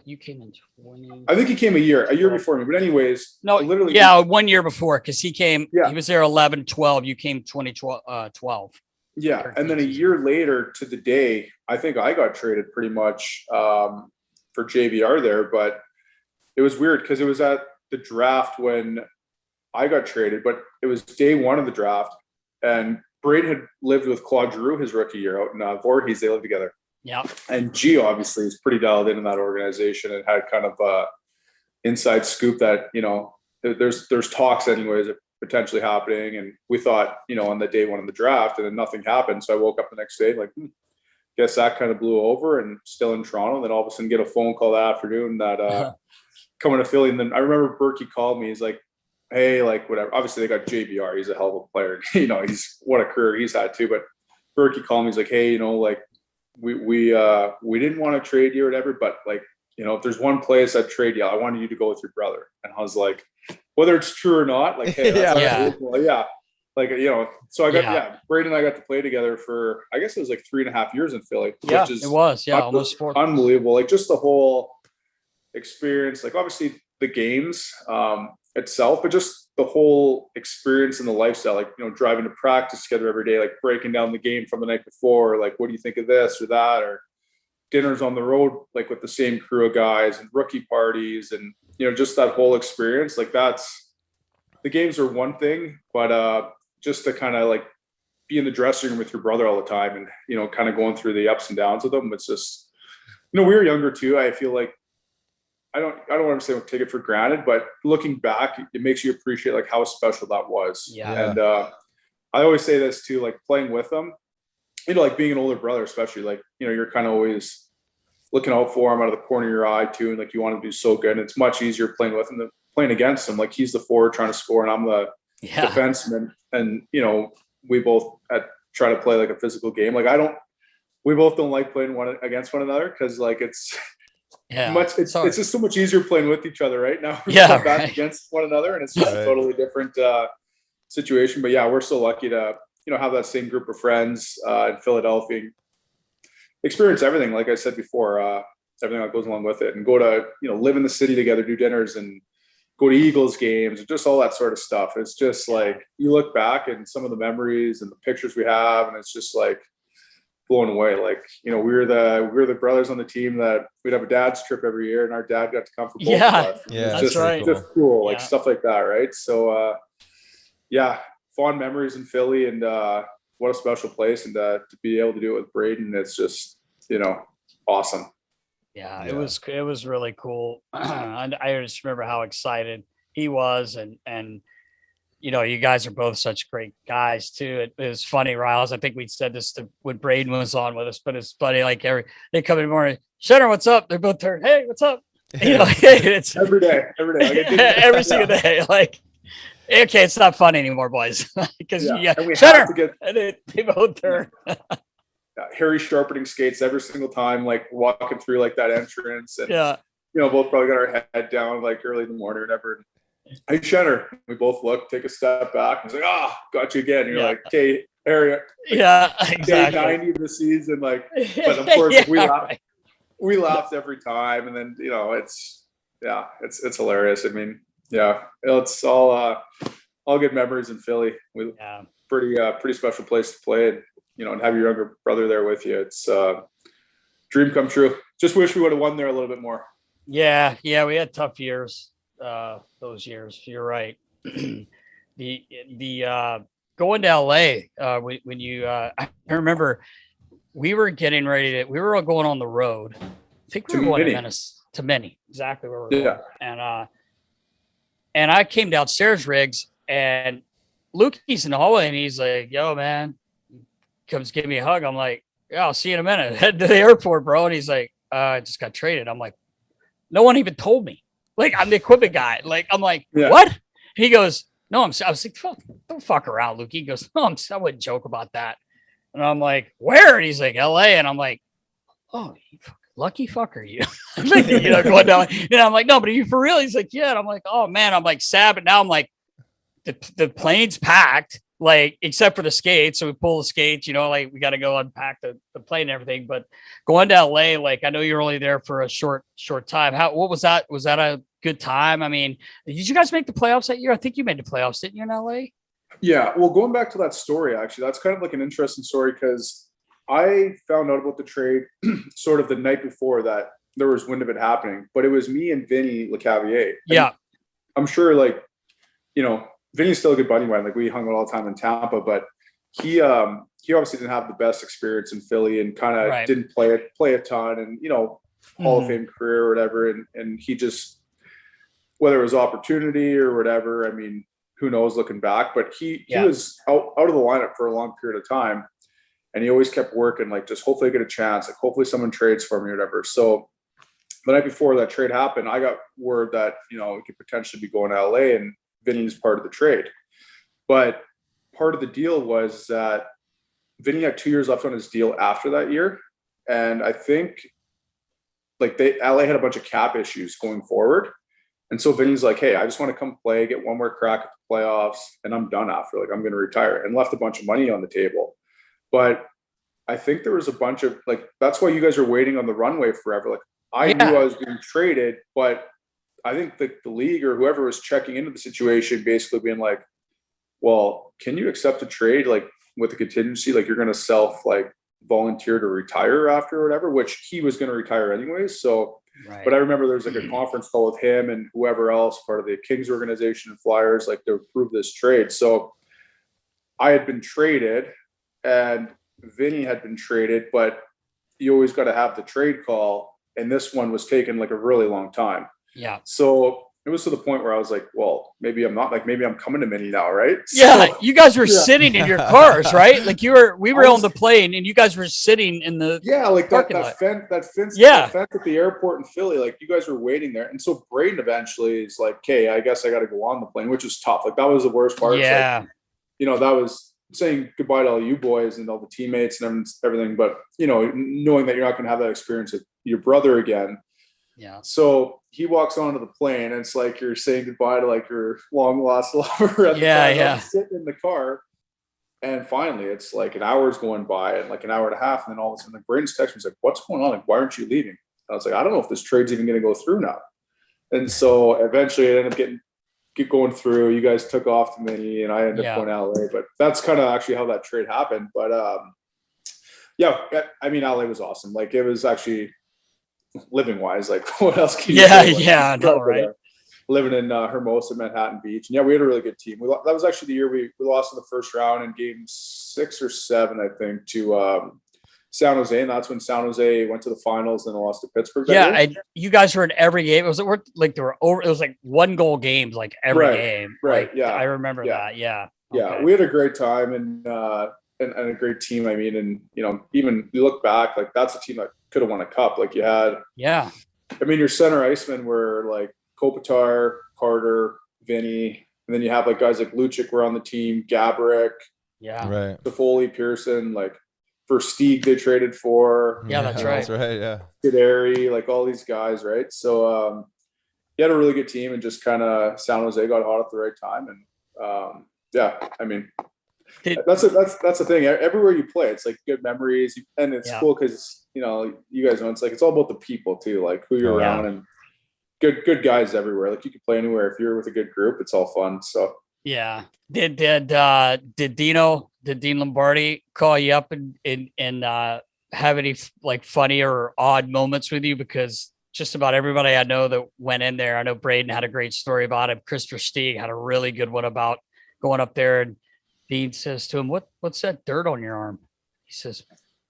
You came in 20. I think he came a year before me. But anyways, no, literally. Yeah, 1 year before, because he came. Yeah. He was there 11, 12. You came 2012. Yeah, and then a year later to the day, I think I got traded pretty much for JVR there. But it was weird because it was at the draft when I got traded, but it was day 1 of the draft, and Braden had lived with Claude Giroux his rookie year out in Voorhees. They lived together. Yeah. And Gio obviously is pretty dialed in that organization and had kind of a inside scoop that, there's talks anyways of potentially happening. And we thought, on the day 1 of the draft, and then nothing happened. So I woke up the next day like, guess that kind of blew over, and still in Toronto. And then all of a sudden get a phone call that afternoon that coming to Philly. And then I remember Berkey called me. He's like, hey, like whatever. Obviously they got JBR. He's a hell of a player. He's what a career he's had too. But Berkey called me. He's like, hey, like we didn't want to trade you or whatever, but like, if there's one place I'd trade you, I wanted you to go with your brother. And I was like, whether it's true or not, like, hey, that's yeah. Like, so I got, Braden and I got to play together for, I guess it was like 3.5 years in Philly. Yeah, which is it was. Yeah, almost 4. Unbelievable. Like just the whole experience, like obviously the games, itself, but just the whole experience and the lifestyle, like, driving to practice together every day, like breaking down the game from the night before, like, what do you think of this or that, or dinners on the road, like with the same crew of guys, and rookie parties, and, just that whole experience. Like, that's, the games are one thing, but just to kind of like be in the dressing room with your brother all the time, and, kind of going through the ups and downs with them. It's just, we were younger too. I feel like, I don't want to say take it for granted, but looking back, it makes you appreciate like how special that was. Yeah. And I always say this too, like playing with them, like being an older brother, especially, like, you're kind of always looking out for him out of the corner of your eye too. And like, you want to do so good. And it's much easier playing with him than playing against him. Like, he's the forward trying to score and I'm the defenseman. And, we both try to play like a physical game. Like, we both don't like playing one against one another, because like it's just so much easier playing with each other right now. Back against one another, and it's just a totally different situation. But yeah, we're so lucky to have that same group of friends in Philadelphia, experience everything, like I said before, everything that goes along with it, and go to live in the city together, do dinners, and go to Eagles games, and just all that sort of stuff. It's just like, you look back and some of the memories and the pictures we have, and it's just like blown away. Like, we were the brothers on the team that we'd have a dad's trip every year, and our dad got to come for both of us. Yeah, it's just cool. Like stuff like that, right? So fond memories in Philly, and what a special place, and to be able to do it with Braden, it's just awesome. Yeah, it was really cool. And I just remember how excited he was, and you guys are both such great guys too. It was funny, Riles. I think we said this when Braden was on with us, but it's funny. Like they come in the morning, Shenner, what's up? They're both there. Hey, what's up? It's every day, like, every single day. Like, okay, it's not fun anymore, boys, because Shenner, and they both turn. Harry sharpening skates every single time, like walking through like that entrance, and both probably got our head down like early in the morning or whatever. Hey, Shenner. We both look, take a step back, and it's like, got you again. And you're like, okay, Harry. Exactly. 90 of the season, like, but of course we laughed every time, and then it's hilarious. I mean, it's all good memories in Philly. Pretty special place to play, and have your younger brother there with you. It's dream come true. Just wish we would have won there a little bit more. Yeah, we had tough years. Those years, you're right. the going to LA, when you I remember we were getting ready we were all going on the road. I think we were going to Minnie, exactly where we're going. And I came downstairs, Riggs, and Lukey's in the hallway, and he's like, yo, man, comes give me a hug. I'm like, yeah, I'll see you in a minute. Head to the airport, bro. And he's like, I just got traded. I'm like, no one even told me. Like, I'm the equipment guy. Like, I'm like, what? And he goes, no, I was like, don't fuck around, Luke. He goes, no, I wouldn't joke about that. And I'm like, where? And he's like, LA. And I'm like, oh, you lucky fucker, you. Going down. And I'm like, no, but are you for real? He's like, yeah. And I'm like, oh, man. I'm like, sad. But now I'm like, the plane's packed, like, except for the skates. So we pull the skates, like, we got to go unpack the plane and everything. But going to LA, like, I know you're only there for a short time. What was that? Was that a good time? I mean, did you guys make the playoffs that year? I think you made the playoffs, didn't you, in LA? Yeah. Well, going back to that story, actually, that's kind of like an interesting story, because I found out about the trade sort of the night before that there was wind of it happening, but it was me and Vinny LeCavier. Yeah. I'm sure, like, Vinny's still a good buddy of mine. Like, we hung out all the time in Tampa, but he obviously didn't have the best experience in Philly, and kind of didn't play a ton, and Hall of Fame career or whatever. And he just, whether it was opportunity or whatever, I mean, who knows looking back, but he was out of the lineup for a long period of time, and he always kept working, like, just hopefully I get a chance, like hopefully someone trades for me or whatever. So the night before that trade happened, I got word that we could potentially be going to LA, and Vinny's part of the trade. But part of the deal was that Vinny had 2 years left on his deal after that year. And I think like LA had a bunch of cap issues going forward. And so Vinny's like, hey, I just want to come play, get one more crack at the playoffs, and I'm done after. Like, I'm going to retire, and left a bunch of money on the table. But I think there was a bunch of, like, that's why you guys are waiting on the runway forever. Like, I knew I was being traded, but I think the league or whoever was checking into the situation basically being like, well, can you accept a trade like with a contingency, like you're going to like volunteer to retire after or whatever, which he was going to retire anyways. So, Right. but I remember there was like a conference call with him and whoever else part of the Kings organization and Flyers, like to approve this trade. So I had been traded and Vinny had been traded, but you always got to have the trade call. And this one was taking like a really long time. Yeah. So it was to the point where I was like, well, maybe I'm not, like, maybe I'm coming to Mini now, right? Yeah, So, you guys were sitting in your cars, right? Like we were on the plane and you guys were sitting in the like that fence at the airport in Philly, like you guys were waiting there. And so Braden eventually is like, okay, I guess I got to go on the plane, which was tough. Like that was the worst part. Yeah. Like, that was saying goodbye to all you boys and all the teammates and everything. But, knowing that you're not going to have that experience with your brother again. Yeah. So he walks onto the plane and it's like you're saying goodbye to like your long lost lover. I'm sitting in the car. And finally it's like an hour's going by and like an hour and a half. And then all of a sudden like Braden's text me, he's like, what's going on? Like, why aren't you leaving? And I was like, I don't know if this trade's even going to go through now. And so eventually it ended up get going through. You guys took off to Mini and I ended up going to LA, but that's kind of actually how that trade happened. But I mean, LA was awesome. Like it was actually living wise, like what else can you say? Like, I know, right? Living in Hermosa, Manhattan Beach. And we had a really good team. That was actually the year we lost in the first round in game 6 or 7, I think, to San Jose. And that's when San Jose went to the finals and lost to Pittsburgh. You guys were in every game. It was like there were it was like 1-goal games, like every game. Right. Like, I remember that. Yeah. Yeah. We had a great time and a great team. I mean, and even you look back, like that's a team that could have won a cup. Like you had, I mean, your center icemen were like Kopitar, Carter, Vinny, and then you have like guys like Lucic were on the team, Gaborik, right, Toffoli, Pearson, like for Stieg they traded for. Yeah, that's right. That's right. Yeah. Kaderi, like all these guys, right? So you had a really good team and just kind of San Jose got hot at the right time. And I mean, that's the thing. Everywhere you play, it's like good memories, and it's cool because you guys know it's like it's all about the people too, like who you're around and good guys everywhere. Like you can play anywhere if you're with a good group. It's all fun. So did Dean Lombardi call you up and have any like funny or odd moments with you? Because just about everybody I know that went in there, I know Braden had a great story about him. Christopher Stieg had a really good one about going up there, and Dean says to him, what's that dirt on your arm? He says,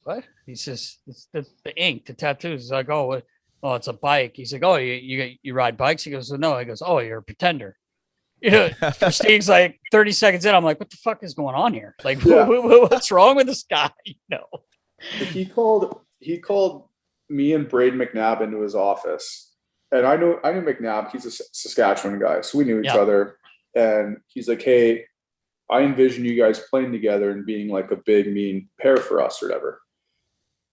what? He says, it's the ink, the tattoos. He's like, oh, it's a bike. He's like, oh, you ride bikes? He goes, no. He goes, oh, you're a pretender. Steve's like 30 seconds in, I'm like, what the fuck is going on here? Like, what's wrong with this guy? He called me and Braden McNabb into his office, and I knew McNabb. He's a Saskatchewan guy, so we knew each other. And he's like, hey, I envision you guys playing together and being like a big mean pair for us or whatever.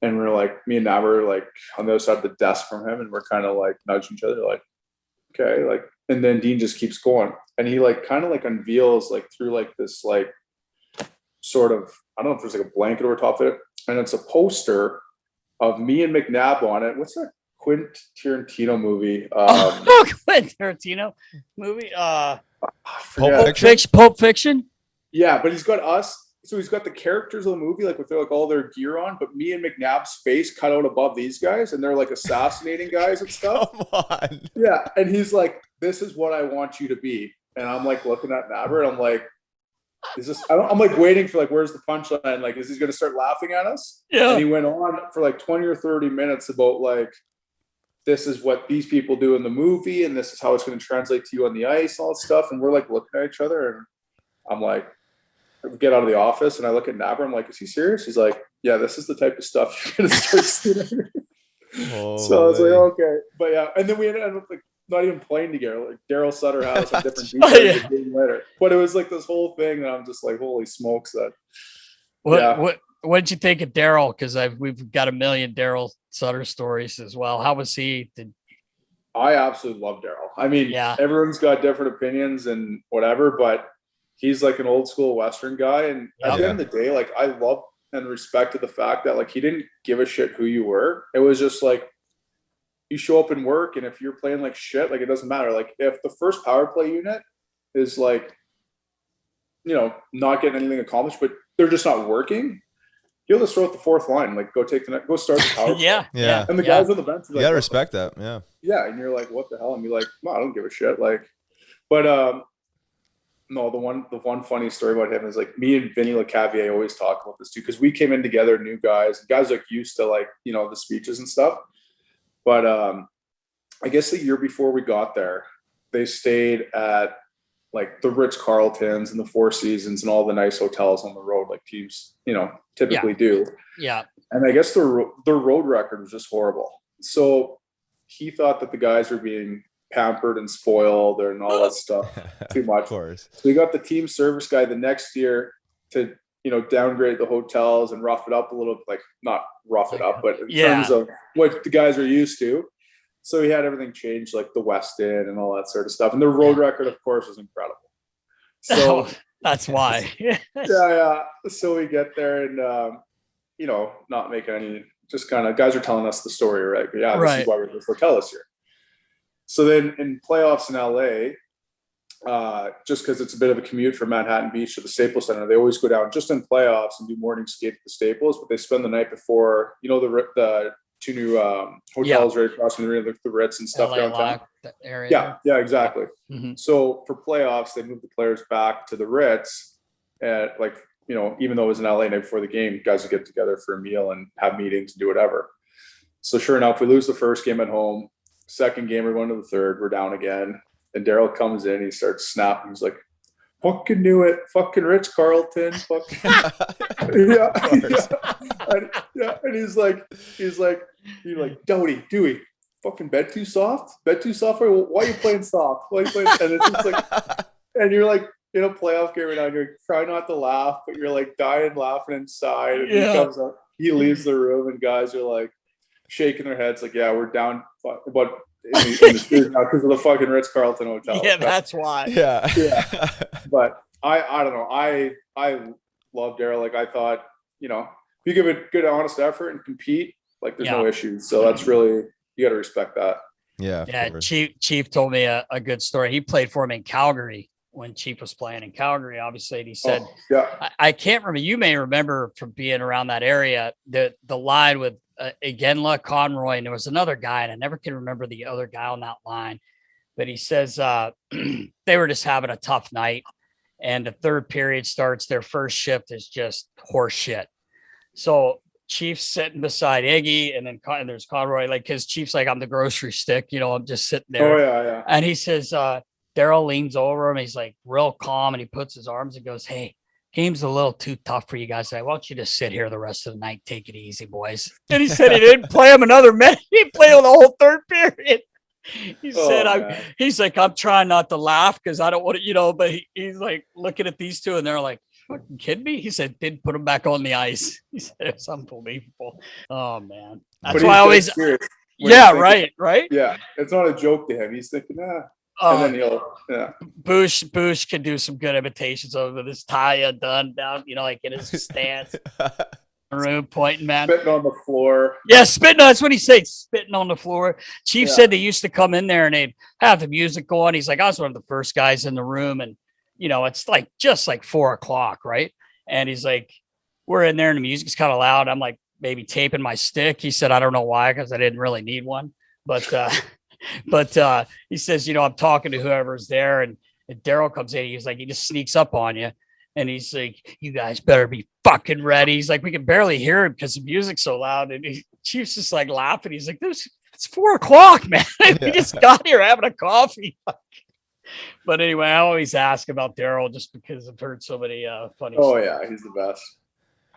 And we're like, me and Nab were like on the other side of the desk from him, and we're kind of like nudging each other, like, okay, like. And then Dean just keeps going, and he like kind of like unveils like through like this like sort of, I don't know if there's like a blanket over top of it, and it's a poster of me and McNabb on it. What's that Quentin Tarantino movie? Quentin Tarantino movie? Pulp Fiction. Yeah, but he's got us. So he's got the characters of the movie, like with their, like all their gear on, but me and McNabb's face cut out above these guys, and they're like assassinating guys and stuff. Come on. Yeah, and he's like, "This is what I want you to be," and I'm like looking at Nabber, and I'm like, "Is this?" I'm like waiting for like, where's the punchline? Like, is he going to start laughing at us? Yeah. And he went on for like 20 or 30 minutes about like, this is what these people do in the movie, and this is how it's going to translate to you on the ice, all that stuff. And we're like looking at each other, and I'm like, get out of the office, and I look at Nabber. I'm like, is he serious? He's like, yeah, this is the type of stuff you're going to start seeing. So I was like, okay. But yeah, and then we ended up like not even playing together. Like Daryl Sutter had us on different beats later. But it was like this whole thing, and I'm just like, holy smokes. What did you think of Daryl? Because we've got a million Daryl Sutter stories as well. How was he? I absolutely love Daryl. I mean, everyone's got different opinions and whatever, but he's like an old school Western guy. And at the end of the day, like I love and respected the fact that like he didn't give a shit who you were. It was just like, you show up and work, and if you're playing like shit, like it doesn't matter. Like if the first power play unit is like, not getting anything accomplished, but they're just not working, you'll just throw out the fourth line, like go start the power play. Yeah. And the guys on the bench are You like, gotta respect that. Yeah. yeah, and you're like, what the hell? And you're like, no, I don't give a shit. Like, but no, the one funny story about him is like me and Vinny LeCavier always talk about this too, because we came in together, new guys like used to like, the speeches and stuff. But I guess the year before we got there, they stayed at like the Ritz-Carltons and the Four Seasons and all the nice hotels on the road, like teams, typically do. Yeah. And I guess their road record was just horrible. So he thought that the guys were being pampered and spoiled and all that stuff too much. Of course. So we got the team service guy the next year to, downgrade the hotels and rough it up a little, like not rough it up, but in terms of what the guys are used to. So he had everything changed, like the West End and all that sort of stuff. And the road record, of course, was incredible. So that's why. yeah. So we get there and, not making any, just kind of guys are telling us the story, right? But yeah, this is why we're at this hotel this year. So then in playoffs in LA, just because it's a bit of a commute from Manhattan Beach to the Staples Center, they always go down just in playoffs and do morning skate at the Staples, but they spend the night before, the two new hotels right across from the Ritz and stuff LA downtown. Area. Yeah, exactly. Mm-hmm. So for playoffs, they moved the players back to the Ritz at like, even though it was in LA night before the game, guys would get together for a meal and have meetings and do whatever. So sure enough, we lose the first game at home. Second game, we're going to the third. We're down again. And Daryl comes in. He starts snapping. He's like, fucking knew it. Fucking Ritz-Carlton. Fucking. yeah. And he's like, Dewey, fucking bed too soft? Bed too soft? Why are you playing soft? Why are you playing? And it's just like, and you're like, in a playoff game right now, you're trying not to laugh, but you're like dying laughing inside. And he comes up, he leaves the room, and guys are like shaking their heads, like, yeah, we're down, but in the street now because of the fucking Ritz-Carlton hotel. Yeah, that's why. Yeah. But I don't know. I love Daryl. Like I thought, if you give a good, honest effort and compete, like there's no issues. So that's really, you got to respect that. Yeah. Chief told me a good story. He played for him in Calgary when Chief was playing in Calgary, obviously. And he said, I can't remember. You may remember from being around that area, the line with Igenla, Conroy, and there was another guy, and I never can remember the other guy on that line. But he says they were just having a tough night. And the third period starts. Their first shift is just horse shit. So Chief's sitting beside Iggy, and then there's Conroy, like, because Chief's like, I'm the grocery stick, I'm just sitting there. Oh, yeah. And he says, Daryl leans over him. He's like real calm, and he puts his arms and goes, hey, game's a little too tough for you guys. Why don't you just sit here the rest of the night? Take it easy, boys. And he said he didn't play him another minute. He played him the whole third period. He said, he's like, I'm trying not to laugh because I don't want to, but he's like looking at these two, and they're like, fucking kidding me? He said, didn't put him back on the ice. He said, it's unbelievable. Oh, man. That's why I always, right. Yeah. It's not a joke to him. He's thinking, and then Bush can do some good imitations of it with his tie done down, like in his stance. Maroon pointing, man. Spitting on the floor. Yeah, spitting. That's what he said. Spitting on the floor. Chief said they used to come in there and they'd have the music going. He's like, I was one of the first guys in the room, and it's like just like 4:00, right? And he's like, we're in there and the music's kind of loud. I'm like maybe taping my stick. He said, I don't know why, because I didn't really need one, but he says, I'm talking to whoever's there, and Daryl comes in. He's like, he just sneaks up on you, and he's like, you guys better be fucking ready. He's like, we can barely hear him because the music's so loud. And Chief's just like laughing. He's like, it's 4:00, man. We just got here having a coffee. But anyway, I always ask about Daryl just because I've heard so many funny stories. Yeah, he's the best.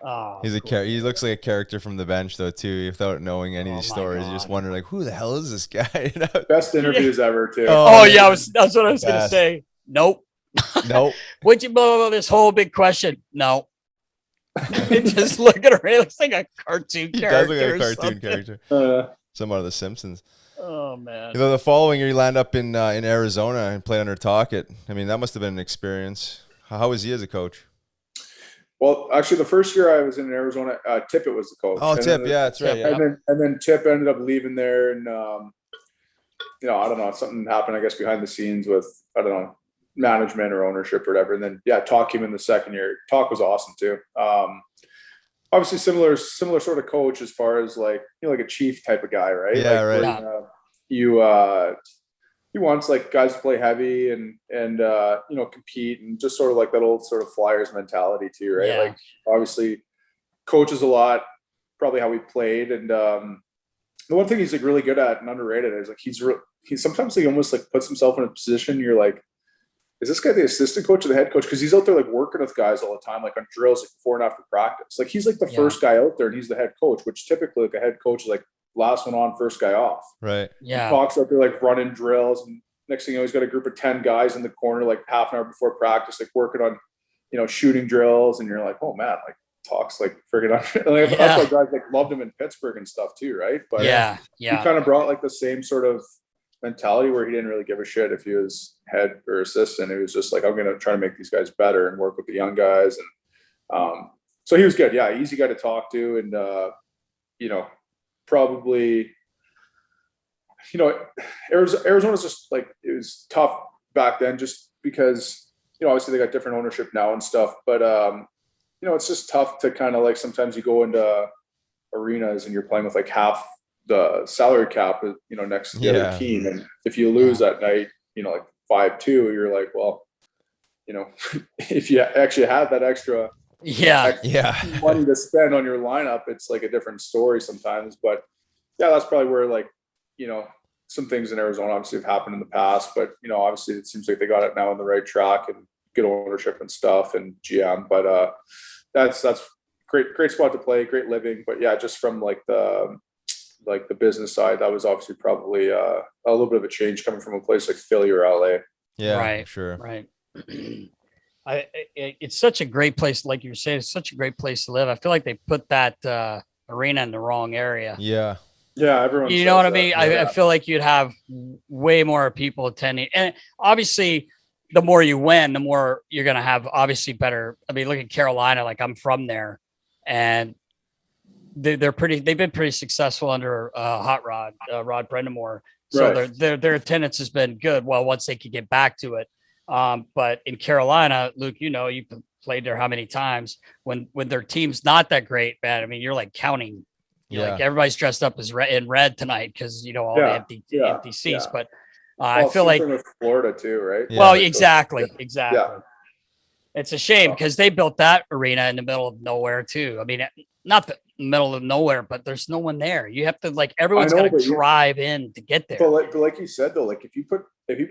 Oh, he's he looks like a character from the bench though too. Without knowing any of these stories, God. You just wonder like, who the hell is this guy? Best interviews ever too. That's what I was gonna say. Nope. Would you blow this whole big question? No. Just look at her. It looks like a cartoon character. He does look like a cartoon character. Somewhat of the Simpsons. Oh man. The following year, you land up in Arizona and play under Tocchet. I mean, that must have been an experience. How was he as a coach? Well, actually, the first year I was in Arizona, Tippett was the coach. Oh, Tip, that's right. Yeah. And then Tip ended up leaving there, and you know, I don't know, something happened, I guess, behind the scenes with, I don't know, management or ownership or whatever. And then, yeah, Talk came in the second year. Talk was awesome too. Obviously similar sort of coach as far as like, you know, like a chief type of guy, right? Yeah, like, right. He wants like guys to play heavy and you know, compete, and just sort of like that old sort of Flyers mentality too, right? Yeah. Like obviously coaches a lot, probably how we played. And the one thing he's like really good at and underrated is like he's sometimes he almost like puts himself in a position you're like, is this guy the assistant coach or the head coach? Because he's out there like working with guys all the time, like on drills, like before and after practice. Like he's like the first guy out there and he's the head coach, which typically like a head coach is like last one on, first guy off. Right. Yeah. Talks out there like running drills, and next thing you know, he's got a group of 10 guys in the corner like half an hour before practice, like working on, you know, shooting drills, and you're like, oh man, like Talks like friggin' like, that's why guys like loved him in Pittsburgh and stuff too, right? But he kind of brought like the same sort of mentality where he didn't really give a shit if he was head or assistant. It was just like, I'm gonna try to make these guys better and work with the young guys. And so he was good. Yeah, easy guy to talk to. And you know, probably, you know, Arizona's just like, it was tough back then just because, you know, obviously they got different ownership now and stuff, but you know, it's just tough to kind of like, sometimes you go into arenas and you're playing with like half the salary cap, you know, next to the other team. And if you lose that night, you know, like 5-2, you're like, well, you know, if you actually had that extra money to spend on your lineup, it's like a different story sometimes. But yeah, that's probably where, like, you know, some things in Arizona obviously have happened in the past, but, you know, obviously it seems like they got it now on the right track and good ownership and stuff and GM. But that's great spot to play, great living. But yeah, just from like the business side, that was obviously probably a little bit of a change coming from a place like Philly or LA. Yeah, right, sure. Right. It's such a great place. Like you're saying, it's such a great place to live. I feel like they put that arena in the wrong area. Yeah. Yeah. Everyone, you know what I mean? I feel like you'd have way more people attending. And obviously the more you win, the more you're going to have obviously better. I mean, look at Carolina, like I'm from there, and they've been pretty successful under Hot Rod, Rod Brendamore. So their attendance has been good. Well, once they could get back to it. But in Carolina, Luke, you know, you played there how many times when their team's not that great, man. I mean, you're like counting, like everybody's dressed up as in red tonight because, you know, all the empty seats. But I feel like Florida too, right? Yeah. Well, exactly. Yeah. It's a shame because they built that arena in the middle of nowhere too. I mean, not the middle of nowhere, but there's no one there. You have to like, everyone's got to drive in to get there. But like you said though, like if you put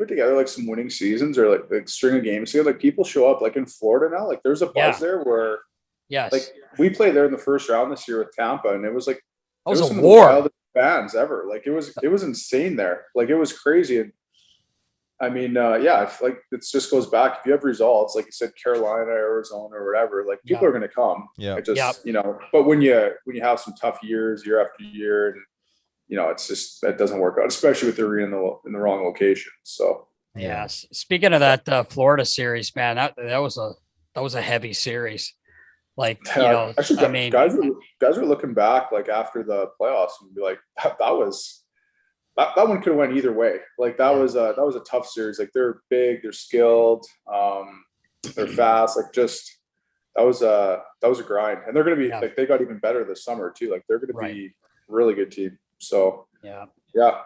together like some winning seasons or like string of games together, like people show up. Like in Florida now, like there's a buzz there where like we played there in the first round this year with Tampa, and it was like it was a war. Of the wildest fans ever. Like it was insane there. Like it was crazy. And I mean, like it just goes back. If you have results, like you said, Carolina, Arizona, or whatever, like people are going to come. Yeah. It just, you know, but when you have some tough years, year after year, and you know, it's just, that doesn't work out, especially with the arena in the wrong location. So yeah. Speaking of that Florida series, man, that was a heavy series. Like, you know, actually, I mean, guys are looking back like after the playoffs and be like, that one could have went either way. Like that was a tough series. Like they're big, they're skilled, they're fast. Like just that was a grind, and they're going to be like, they got even better this summer too. Like they're going to be really good team. So they got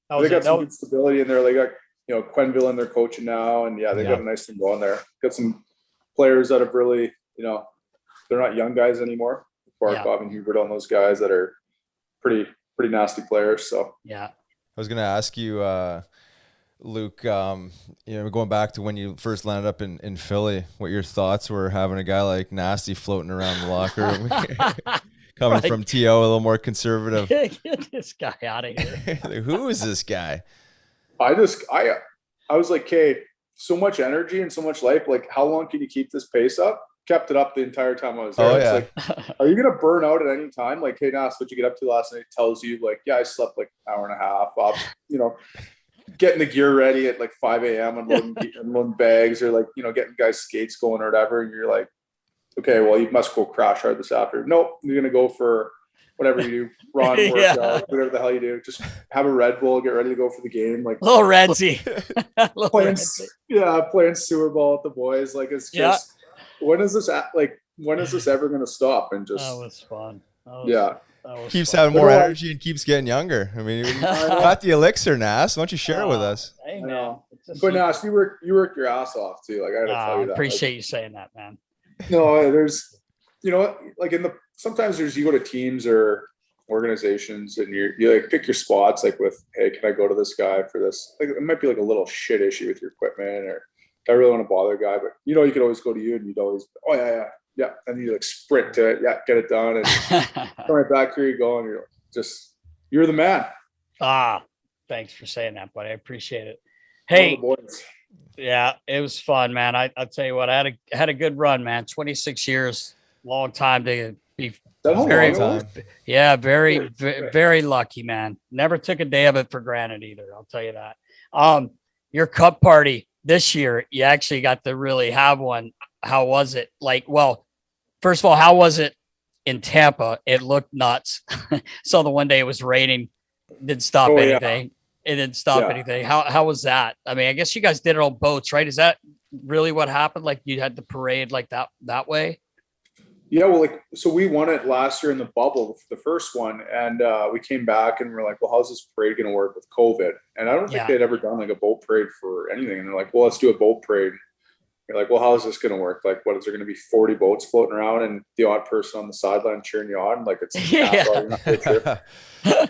some good stability in there. They got, you know, Quenneville in their coaching now, and they got a nice thing going there. Got some players that have really, you know, they're not young guys anymore. Barkov and Hubert on those guys that are pretty nasty players. So I was going to ask you, Luke, you know, going back to when you first landed up in Philly, what your thoughts were having a guy like Nasty floating around the locker room, coming from TO, a little more conservative. Get this guy out of here. Like, who is this guy? I was like, okay, so much energy and so much life. Like, how long can you keep this pace up? Kept it up the entire time I was there. It's like, are you gonna burn out at any time? Like, hey, Nas, what'd you get up to last night? Tells you, like, I slept like an hour and a half up, you know, getting the gear ready at like 5 a.m. unloading bags, or like, you know, getting guys skates going or whatever. And you're like, okay, well, you must go crash hard this afternoon. Nope, you're gonna go for whatever you do, run, work Yeah. out, whatever the hell you do. Just have a Red Bull, get ready to go for the game. Like Little Redsy. Little playing, Redsy. playing sewer ball with the boys. Like it's just when is this ever going to stop? And just that was fun. Keeps having more energy and keeps getting younger. I mean, you got the elixir, Nas. Why don't you share it with us? Hey, I know. man. But Nas, you work your ass off too. Like I gotta tell you that. Appreciate you saying that, man. No, there's, like sometimes you go to teams or organizations and you like pick your spots, like with, hey, can I go to this guy for this? Like it might be like a little shit issue with your equipment, or I really want to bother a guy, but you could always go to you and you'd always, oh yeah, and you like sprint to it, get it done, and come right back, here you go, and you're the man. Thanks for saying that, buddy. I appreciate it. Hey, boys. Yeah, it was fun, man. I'll tell you what, I had a good run, man. 26 years, long time to be very, very lucky, man. Never took a day of it for granted either. I'll tell you that. Your cup party this year, you actually got to really have one. How was it? First of all, how was it in Tampa? It looked nuts. So the one day it was raining, didn't stop anything. Yeah. It didn't stop anything. How was that? I mean, I guess you guys did it on boats, right? Is that really what happened? Like you had the parade like that way? Yeah, well, so we won it last year in the bubble, the first one, and we came back and we're like, well, how's this parade going to work with COVID? And I don't think they'd ever done like a boat parade for anything. And they're like, well, let's do a boat parade. You're like, well, how is this going to work? Like, what is there going to be 40 boats floating around and the odd person on the sideline cheering you on? Like, it's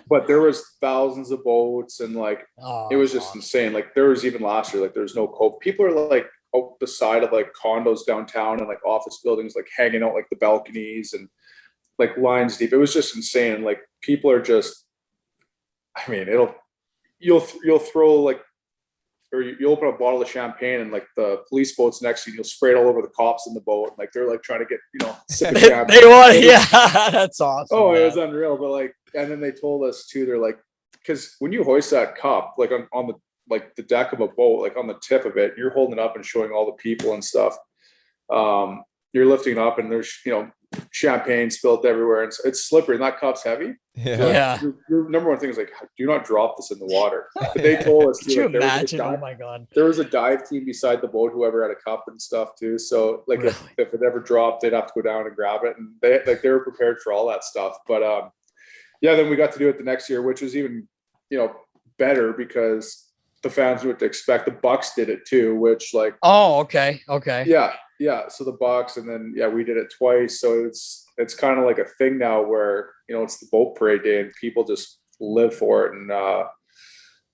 but there was thousands of boats and it was just insane. Like, there was even last year, like, there's no COVID. People are like out the side of like condos downtown and like office buildings, like hanging out like the balconies and like lines deep. It was just insane. Like, people are just, I mean, you'll throw like, or you open a bottle of champagne and like the police boat's next to you, you'll spray it all over the cops in the boat. Like they're like trying to get, sip of champagne. They want, that's awesome. Oh, man. It was unreal. But like, and then they told us too, they're like, because when you hoist that cup, like on the, like the deck of a boat, like on the tip of it, you're holding it up and showing all the people and stuff. You're lifting it up and there's, champagne spilled everywhere. And it's slippery and that cup's heavy. Yeah. Your number one thing is like, do not drop this in the water. But they told us, could you imagine? Oh my God. There was a dive team beside the boat, whoever had a cup and stuff too. So like if it ever dropped, they'd have to go down and grab it. And they were prepared for all that stuff. But then we got to do it the next year, which was even, better because the fans knew what to expect. The Bucks did it too, which like, oh, okay. Yeah. So the Bucks, and then we did it twice. So it's kind of like a thing now where it's the boat parade day and people just live for it. And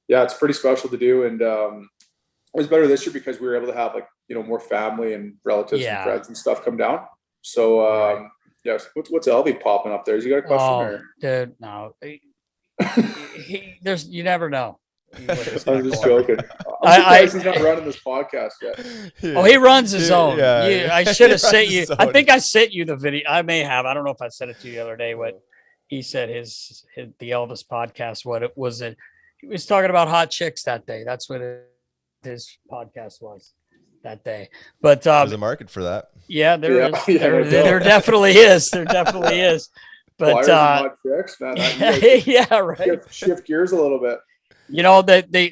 it's pretty special to do. And it was better this year because we were able to have like more family and relatives and friends and stuff come down. So yes, what's Elvie popping up there? Has he got a question? Dude, no. You never know. I'm just joking. I'm surprised he's not running this podcast yet. Oh, he runs his own. Yeah. I should have sent you. I think I sent you the video. I may have. I don't know if I sent it to you the other day. What he said the Elvis podcast. What it was. He was talking about hot chicks that day. That's what his podcast was that day. But there's a market for that. Yeah, there is. There definitely is. There definitely is. But hot chicks, man. Yeah, right. Shift gears a little bit.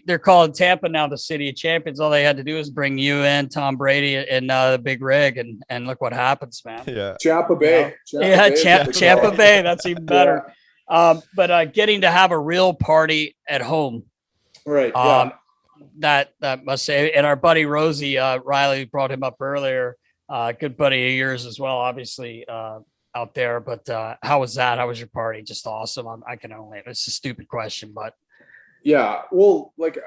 They're calling Tampa now the city of champions. All they had to do is bring you in, Tom Brady, and the big rig, and look what happens, man. Yeah, Champa Bay. Champa Bay. That's even better. Yeah. But getting to have a real party at home, right? That must say. And our buddy Rosie Riley brought him up earlier. Good buddy of yours as well, obviously out there. But how was that? How was your party? Just awesome. It's a stupid question, but. Yeah, well, like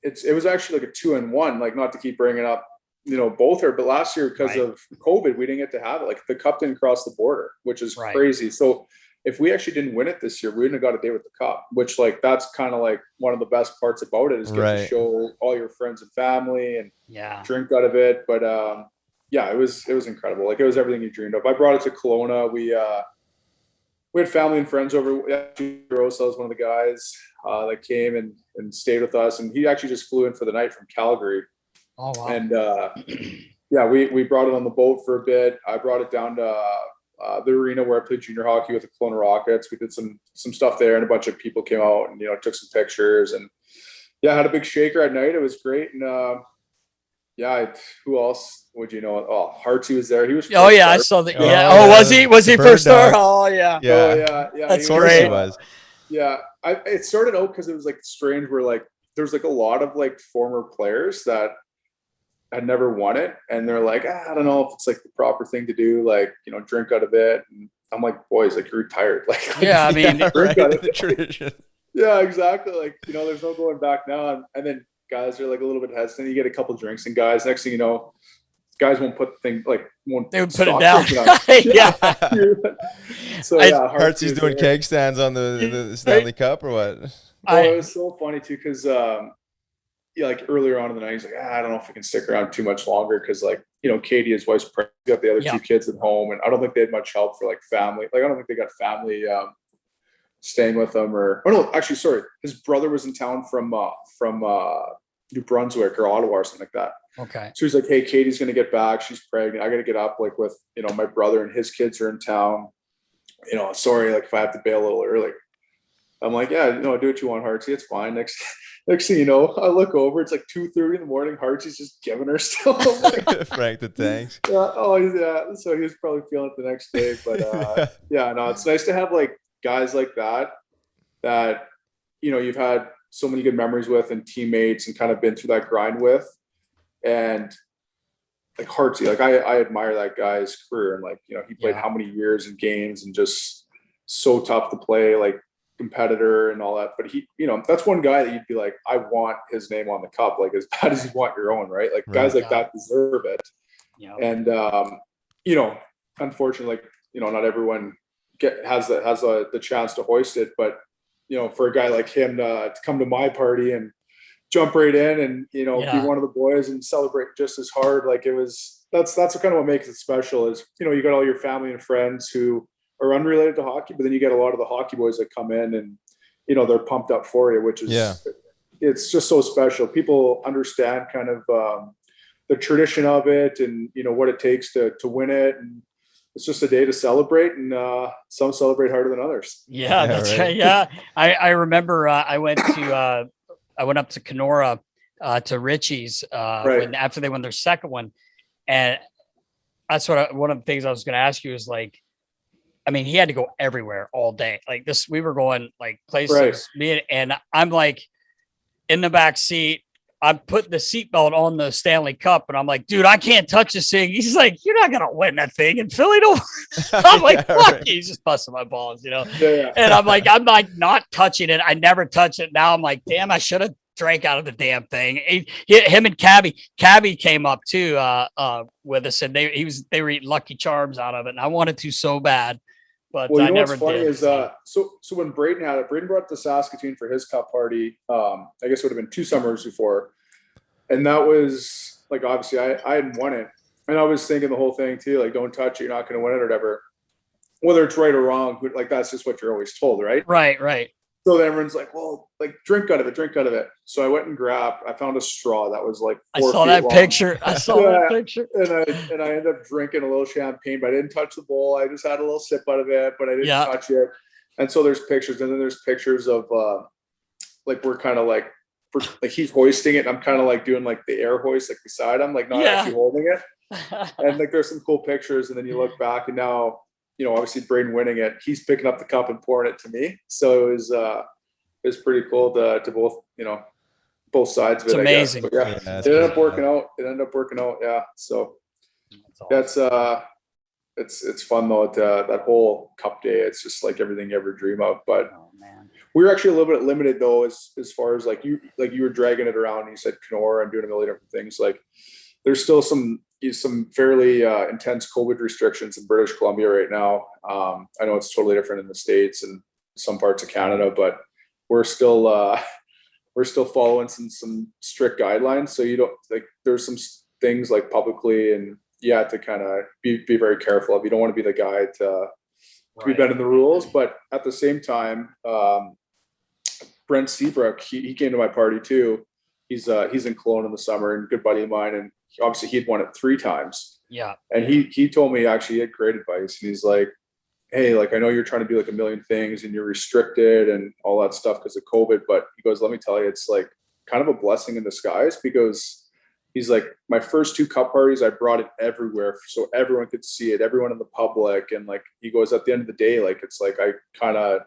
it was actually like a 2-1, like not to keep bringing up, both are, but last year because of COVID, we didn't get to have it. Like the cup didn't cross the border, which is crazy. So if we actually didn't win it this year, we wouldn't have got a day with the cup, which like, that's kind of like one of the best parts about it is get to show all your friends and family and drink out of it. But it was incredible. Like it was everything you dreamed of. I brought it to Kelowna. We had family and friends over. Rosa was one of the guys that came and stayed with us, and he actually just flew in for the night from Calgary. Oh wow! And we brought it on the boat for a bit. I brought it down to the arena where I played junior hockey with the Kelowna Rockets. We did some stuff there, and a bunch of people came out and, took some pictures, and yeah, I had a big shaker at night. It was great. And who else would you know? Oh, Hartsey was there. He was. Oh yeah, I saw that. Yeah. Oh, Was he? Was he first star? Dog. Oh yeah. Yeah. Oh yeah. That's he great. He was. Yeah, it started out because it was like strange. Where like there's like a lot of like former players that had never won it, and they're like, I don't know if it's like the proper thing to do, like drink out of it. And I'm like, boys, like you're retired, like yeah. I mean, right, the tradition. Yeah, exactly. Like there's no going back now. And then guys are like a little bit hesitant. You get a couple drinks, and guys, next thing you know, guys won't put the thing they would put it down. Yeah. So Hartsey's doing keg stands on the Stanley Cup or what? It was so funny too because like earlier on in the night, he's like, I don't know if we can stick around too much longer because like Katie, his wife's pregnant, got the other two kids at home, and I don't think they had much help for like family. Like I don't think they got family staying with them no, actually, sorry, his brother was in town from New Brunswick or Ottawa or something like that. Okay. So he's like, hey, Katie's gonna get back. She's pregnant. I gotta get up like with my brother and his kids are in town. Sorry, like if I have to bail a little early. I'm like, yeah, do what you want, Hartsey. It's fine. Next thing you know, I look over. It's like 2:30 in the morning. Hartsey's just giving her still. Frank the Tanks. Yeah. Oh, yeah. So he was probably feeling it the next day. But no, it's nice to have like guys like that you've had so many good memories with and teammates and kind of been through that grind with. And like Hartsey, like I admire that guy's career, and like he played how many years in games and just so tough to play, like competitor and all that. But he, that's one guy that you'd be like, I want his name on the cup, like as bad as you want your own, right? Like guys like that deserve it. Yeah. And unfortunately, like not everyone has the chance to hoist it, but for a guy like him to come to my party and jump right in and be one of the boys and celebrate just as hard, like that's kind of what makes it special is you got all your family and friends who are unrelated to hockey, but then you get a lot of the hockey boys that come in and they're pumped up for you, which is it's just so special. People understand kind of the tradition of it and what it takes to win it, and it's just a day to celebrate, and some celebrate harder than others. Yeah, that's right. Yeah, I remember I went up to Kenora to Richie's after they won their second one, and that's one of the things I was going to ask you is like, I mean, he had to go everywhere all day. Like this, we were going like places, and I'm like in the back seat. I'm putting the seatbelt on the Stanley Cup, and I'm like, dude, I can't touch this thing. He's like, you're not gonna win that thing in Philly. Don't. I'm like, fuck. He's just busting my balls, And I'm like not touching it. I never touch it. Now I'm like, damn, I should have drank out of the damn thing. Him and Cabby came up too with us, and they were eating Lucky Charms out of it, and I wanted to so bad. But I never did. What's funny is so when Braden had it, Braden brought it to Saskatoon for his cup party. I guess it would have been 2 summers before, and that was like obviously I hadn't won it, and I was thinking the whole thing too, like don't touch it, you're not going to win it or whatever. Whether it's right or wrong, like that's just what you're always told, right? Right. So then everyone's like, well, like drink out of it. So I went and I found a straw that was like 4 I saw feet that long. picture. I saw that picture. And I ended up drinking a little champagne, but I didn't touch the bowl. I just had a little sip out of it, but I didn't touch it. And so there's pictures, and then there's pictures of like we're kind of like he's hoisting it, and I'm kind of like doing like the air hoist like beside him, like not actually holding it. And like there's some cool pictures, and then you look back, and now obviously Braden winning it, he's picking up the cup and pouring it to me. So it was pretty cool to both, both sides of it. It's amazing. I guess. But it ended up working out. Yeah. So that's it's fun though. That whole cup day, it's just like everything you ever dream of. But we were actually a little bit limited though, as far as like you were dragging it around. And you said Kenora and doing a million different things. Like there's still some fairly intense COVID restrictions in British Columbia right now. I know it's totally different in the States and some parts of Canada, but we're still following some strict guidelines. So you don't like there's some things like publicly, and you have to kind of be very careful of. You don't want to be the guy to be bending the rules, but at the same time, Brent Seabrook, he came to my party too. He's in Kelowna in the summer, and good buddy of mine, and obviously he'd won it 3 times. Yeah. And he told me actually he had great advice. And he's like, hey, like, I know you're trying to do like a million things and you're restricted and all that stuff because of COVID, but he goes, let me tell you, it's like kind of a blessing in disguise, because he's like, my first 2 cup parties, I brought it everywhere so everyone could see it, everyone in the public. And like, he goes, at the end of the day, like, it's like, I kind of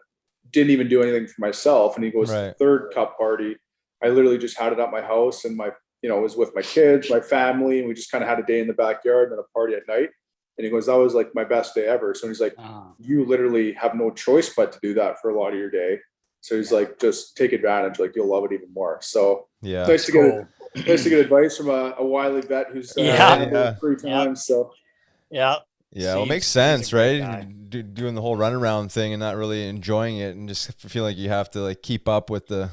didn't even do anything for myself. And he goes, Right. the 3rd cup party, I literally just had it at my house, and my, was with my kids, my family, and we just kind of had a day in the backyard and then a party at night. And he goes, that was like my best day ever. So he's like, you literally have no choice but to do that for a lot of your day. So he's like, just take advantage. Like, you'll love it even more. So Yeah. nice to get advice from a wily vet who's free time. So yeah, well, it makes sense, right? Doing the whole runaround thing and not really enjoying it, and just feel like you have to like keep up with the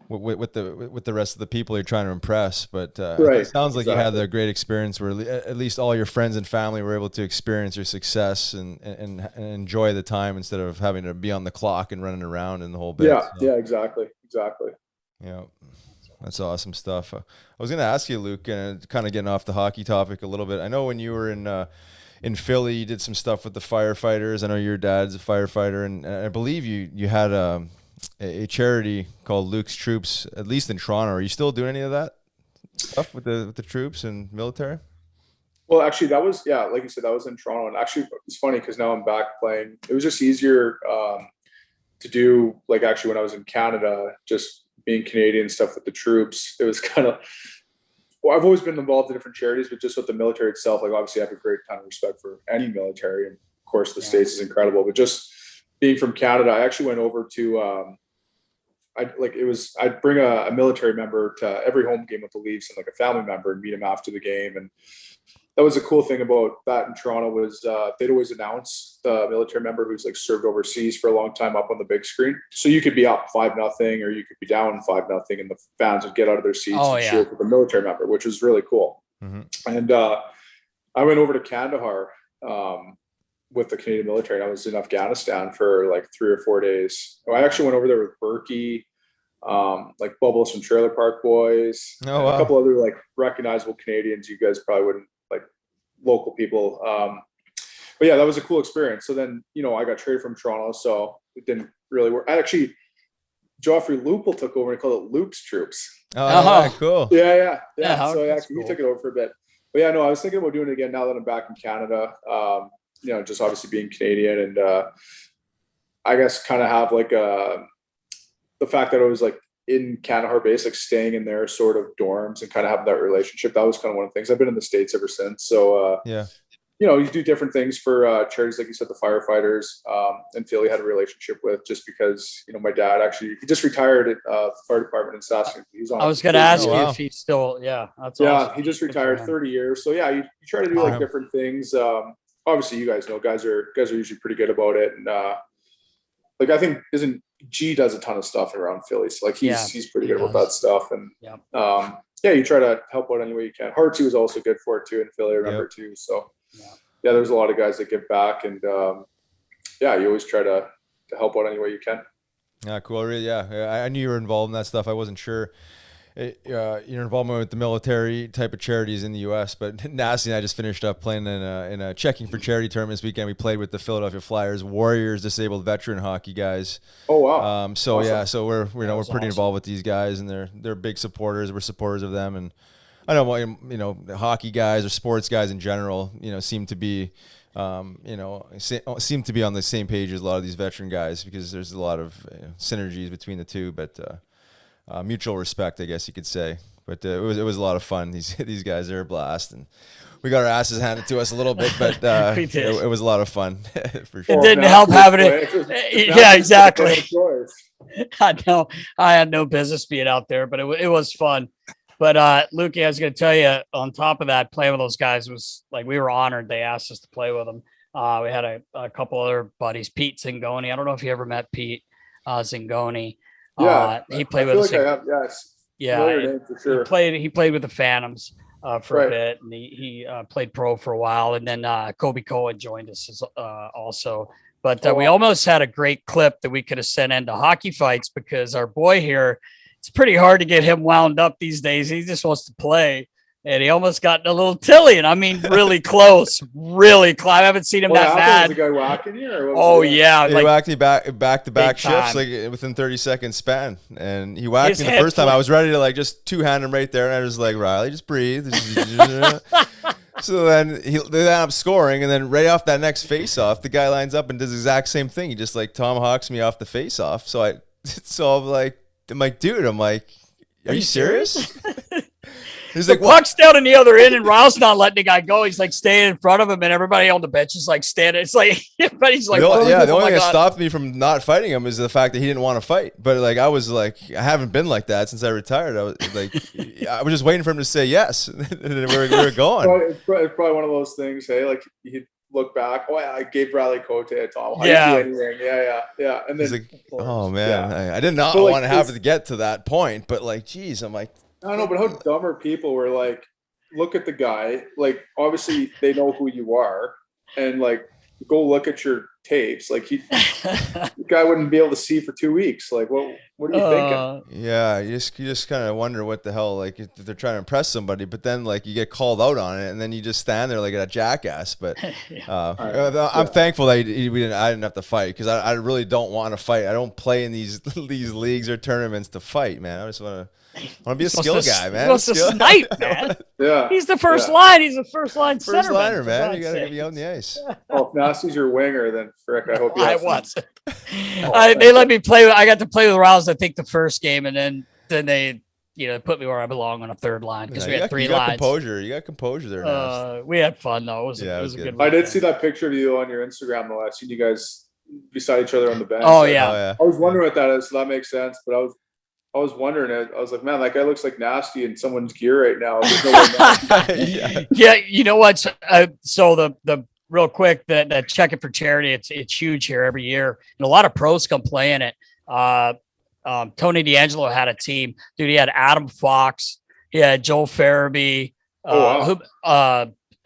rest of the people you're trying to impress. But it sounds like you had a great experience where at least all your friends and family were able to experience your success and enjoy the time instead of having to be on the clock and running around in the whole bit. Yeah, exactly. Yeah, that's awesome stuff. I was going to ask you, Luke, and kind of getting off the hockey topic a little bit. I know when you were in Philly, you did some stuff with the firefighters. I know your dad's a firefighter, and I believe you had a charity called Luke's Troops, at least in Toronto. Are you still doing any of that stuff with the troops and military? Well, actually, that was, like you said, that was in Toronto. And actually, it's funny because now I'm back playing. It was just easier to do, like, actually, when I was in Canada, just being Canadian stuff with the troops. It was kind of, well, I've always been involved in different charities, but just with the military itself, like, obviously, I have a great ton of respect for any military. And of course, the States is incredible. But just being from Canada, I actually went over to, I'd bring a military member to every home game with the Leafs, and like a family member, and meet him after the game. And that was a cool thing about that in Toronto was they'd always announce the military member who's like served overseas for a long time up on the big screen. So you could be up 5-0, or you could be down 5-0, and the fans would get out of their seats and cheer for the military member, which was really cool. Mm-hmm. And I went over to Kandahar with the Canadian military, and I was in Afghanistan for like 3 or 4 days. I actually went over there with Berkey, like Bubbles from Trailer Park Boys, a couple other like recognizable Canadians you guys probably wouldn't, like, local people. But yeah, that was a cool experience. So then, I got traded from Toronto, so it didn't really work. Actually, Joffrey Lupel took over and called it Luke's Troops. Cool. Yeah. So actually, he took it over for a bit. But yeah, no, I was thinking about doing it again now that I'm back in Canada. Just obviously being Canadian, and I guess kind of have like the fact that I was like in Kandahar base, like staying in their sort of dorms and kind of having that relationship. That was kind of one of the things. I've been in the States ever since. So you do different things for charities, like you said, the firefighters, and Philly had a relationship with, just because, my dad actually, he just retired at the fire department in Saskatoon. He's on. I was going to ask you if he's still, that's awesome. He just retired 30 years. So yeah, you try to do like different things. Obviously you guys know, guys are usually pretty good about it. And like, I think G does a ton of stuff around Philly. So like he's pretty good about that stuff. And you try to help out any way you can. Hartsey was also good for it too in Philly, I remember too. So there's a lot of guys that give back, and you always try to help out any way you can. Yeah, cool. Really, I knew you were involved in that stuff. I wasn't sure your involvement with the military type of charities in the U.S., but Nasty and I just finished up playing in a checking for charity tournament this weekend. We played with the Philadelphia Flyers Warriors disabled veteran hockey guys. Oh wow! So awesome. So we're pretty involved with these guys, and they're big supporters. We're supporters of them, and I know hockey guys or sports guys in general, seem to be seem to be on the same page as a lot of these veteran guys, because there's a lot of synergies between the two, but mutual respect, I guess you could say. But it was a lot of fun. These guys are a blast, and we got our asses handed to us a little bit, but it was a lot to for sure. It didn't help having it. Yeah, exactly. I know I had no business being out there, but it was fun. But Lukey, I was going to tell you, on top of that, playing with those guys was like, we were honored. They asked us to play with them. We had a couple other buddies, Pete Zingoni. I don't know if you ever met Pete Zingoni. Yeah, he played with us. Like I have, yes. Yeah, for sure. He played with the Phantoms for a bit, and he played pro for a while, and then Kobe Cohen joined us also. But we almost had a great clip that we could have sent into Hockey Fights, because our boy here, it's pretty hard to get him wound up these days. He just wants to play, and he almost got a little tilly, and I mean really close, really close. I haven't seen him that bad. Was the guy whacking you? Or what Oh yeah, he like, whacked me back-to-back shifts, time. like within 30-second span, and he whacked His me the head first time. flipped. I was ready to like just two-hand him right there, and I was like, Riley, just breathe. So then they end up scoring, and then right off that next face-off, the guy lines up and does the exact same thing. He just like tomahawks me off the face-off. So I'm like, dude, are you serious? He's like, puck's down in the other end, and Raul's not letting the guy go. He's like staying in front of him, and everybody on the bench is like standing. It's like everybody's like, the only oh thing my that God. stopped me from not fighting him is the fact that he didn't want to fight. But like, I was like, I haven't been like that since I retired. I was like, I was just waiting for him to say yes, and then we were going. It's probably one of those things. Hey, like you look back. Oh, yeah, I gave Riley Cote a Tom. Yeah. Yeah. And He's then, like, oh man, yeah. I did not So, like, want to have to get to that point, but like, geez, I'm like, I don't know, but how dumb are people where like, look at the guy, like obviously they know who you are, and like go look at your tapes. Like the guy wouldn't be able to see for 2 weeks. Like, what are you thinking? yeah, you just kind of wonder what the hell, like if they're trying to impress somebody, but then like you get called out on it, and then you just stand there like a jackass. But I'm thankful that I didn't have to fight, because I really don't want to fight. I don't play in these leagues or tournaments to fight, man. I just want to be a skill guy, man. He wants to snipe, man. Yeah, he's the first line. He's the first line first centerman. liner, man. You gotta be out on the ice. Oh, if Nasty's your winger, then frick, I hope you I have some- was. They let me play. I got to play with Rouse, I think, the first game, and then they, put me where I belong on a third line, because we had three lines. You got composure there. Now. We had fun though. It was a good one. I did see that picture of you on your Instagram though. I seen you guys beside each other on the bench. Oh yeah. I was wondering what that is, so that makes sense. But I was wondering it. I was like, man, that guy looks like Nasty in someone's gear right now. There's no way Yeah, you know what? So the real quick, that check it for charity, it's huge here every year, and a lot of pros come play in it. Tony D'Angelo had a team, dude. He had Adam Fox, he had Joe Farabee,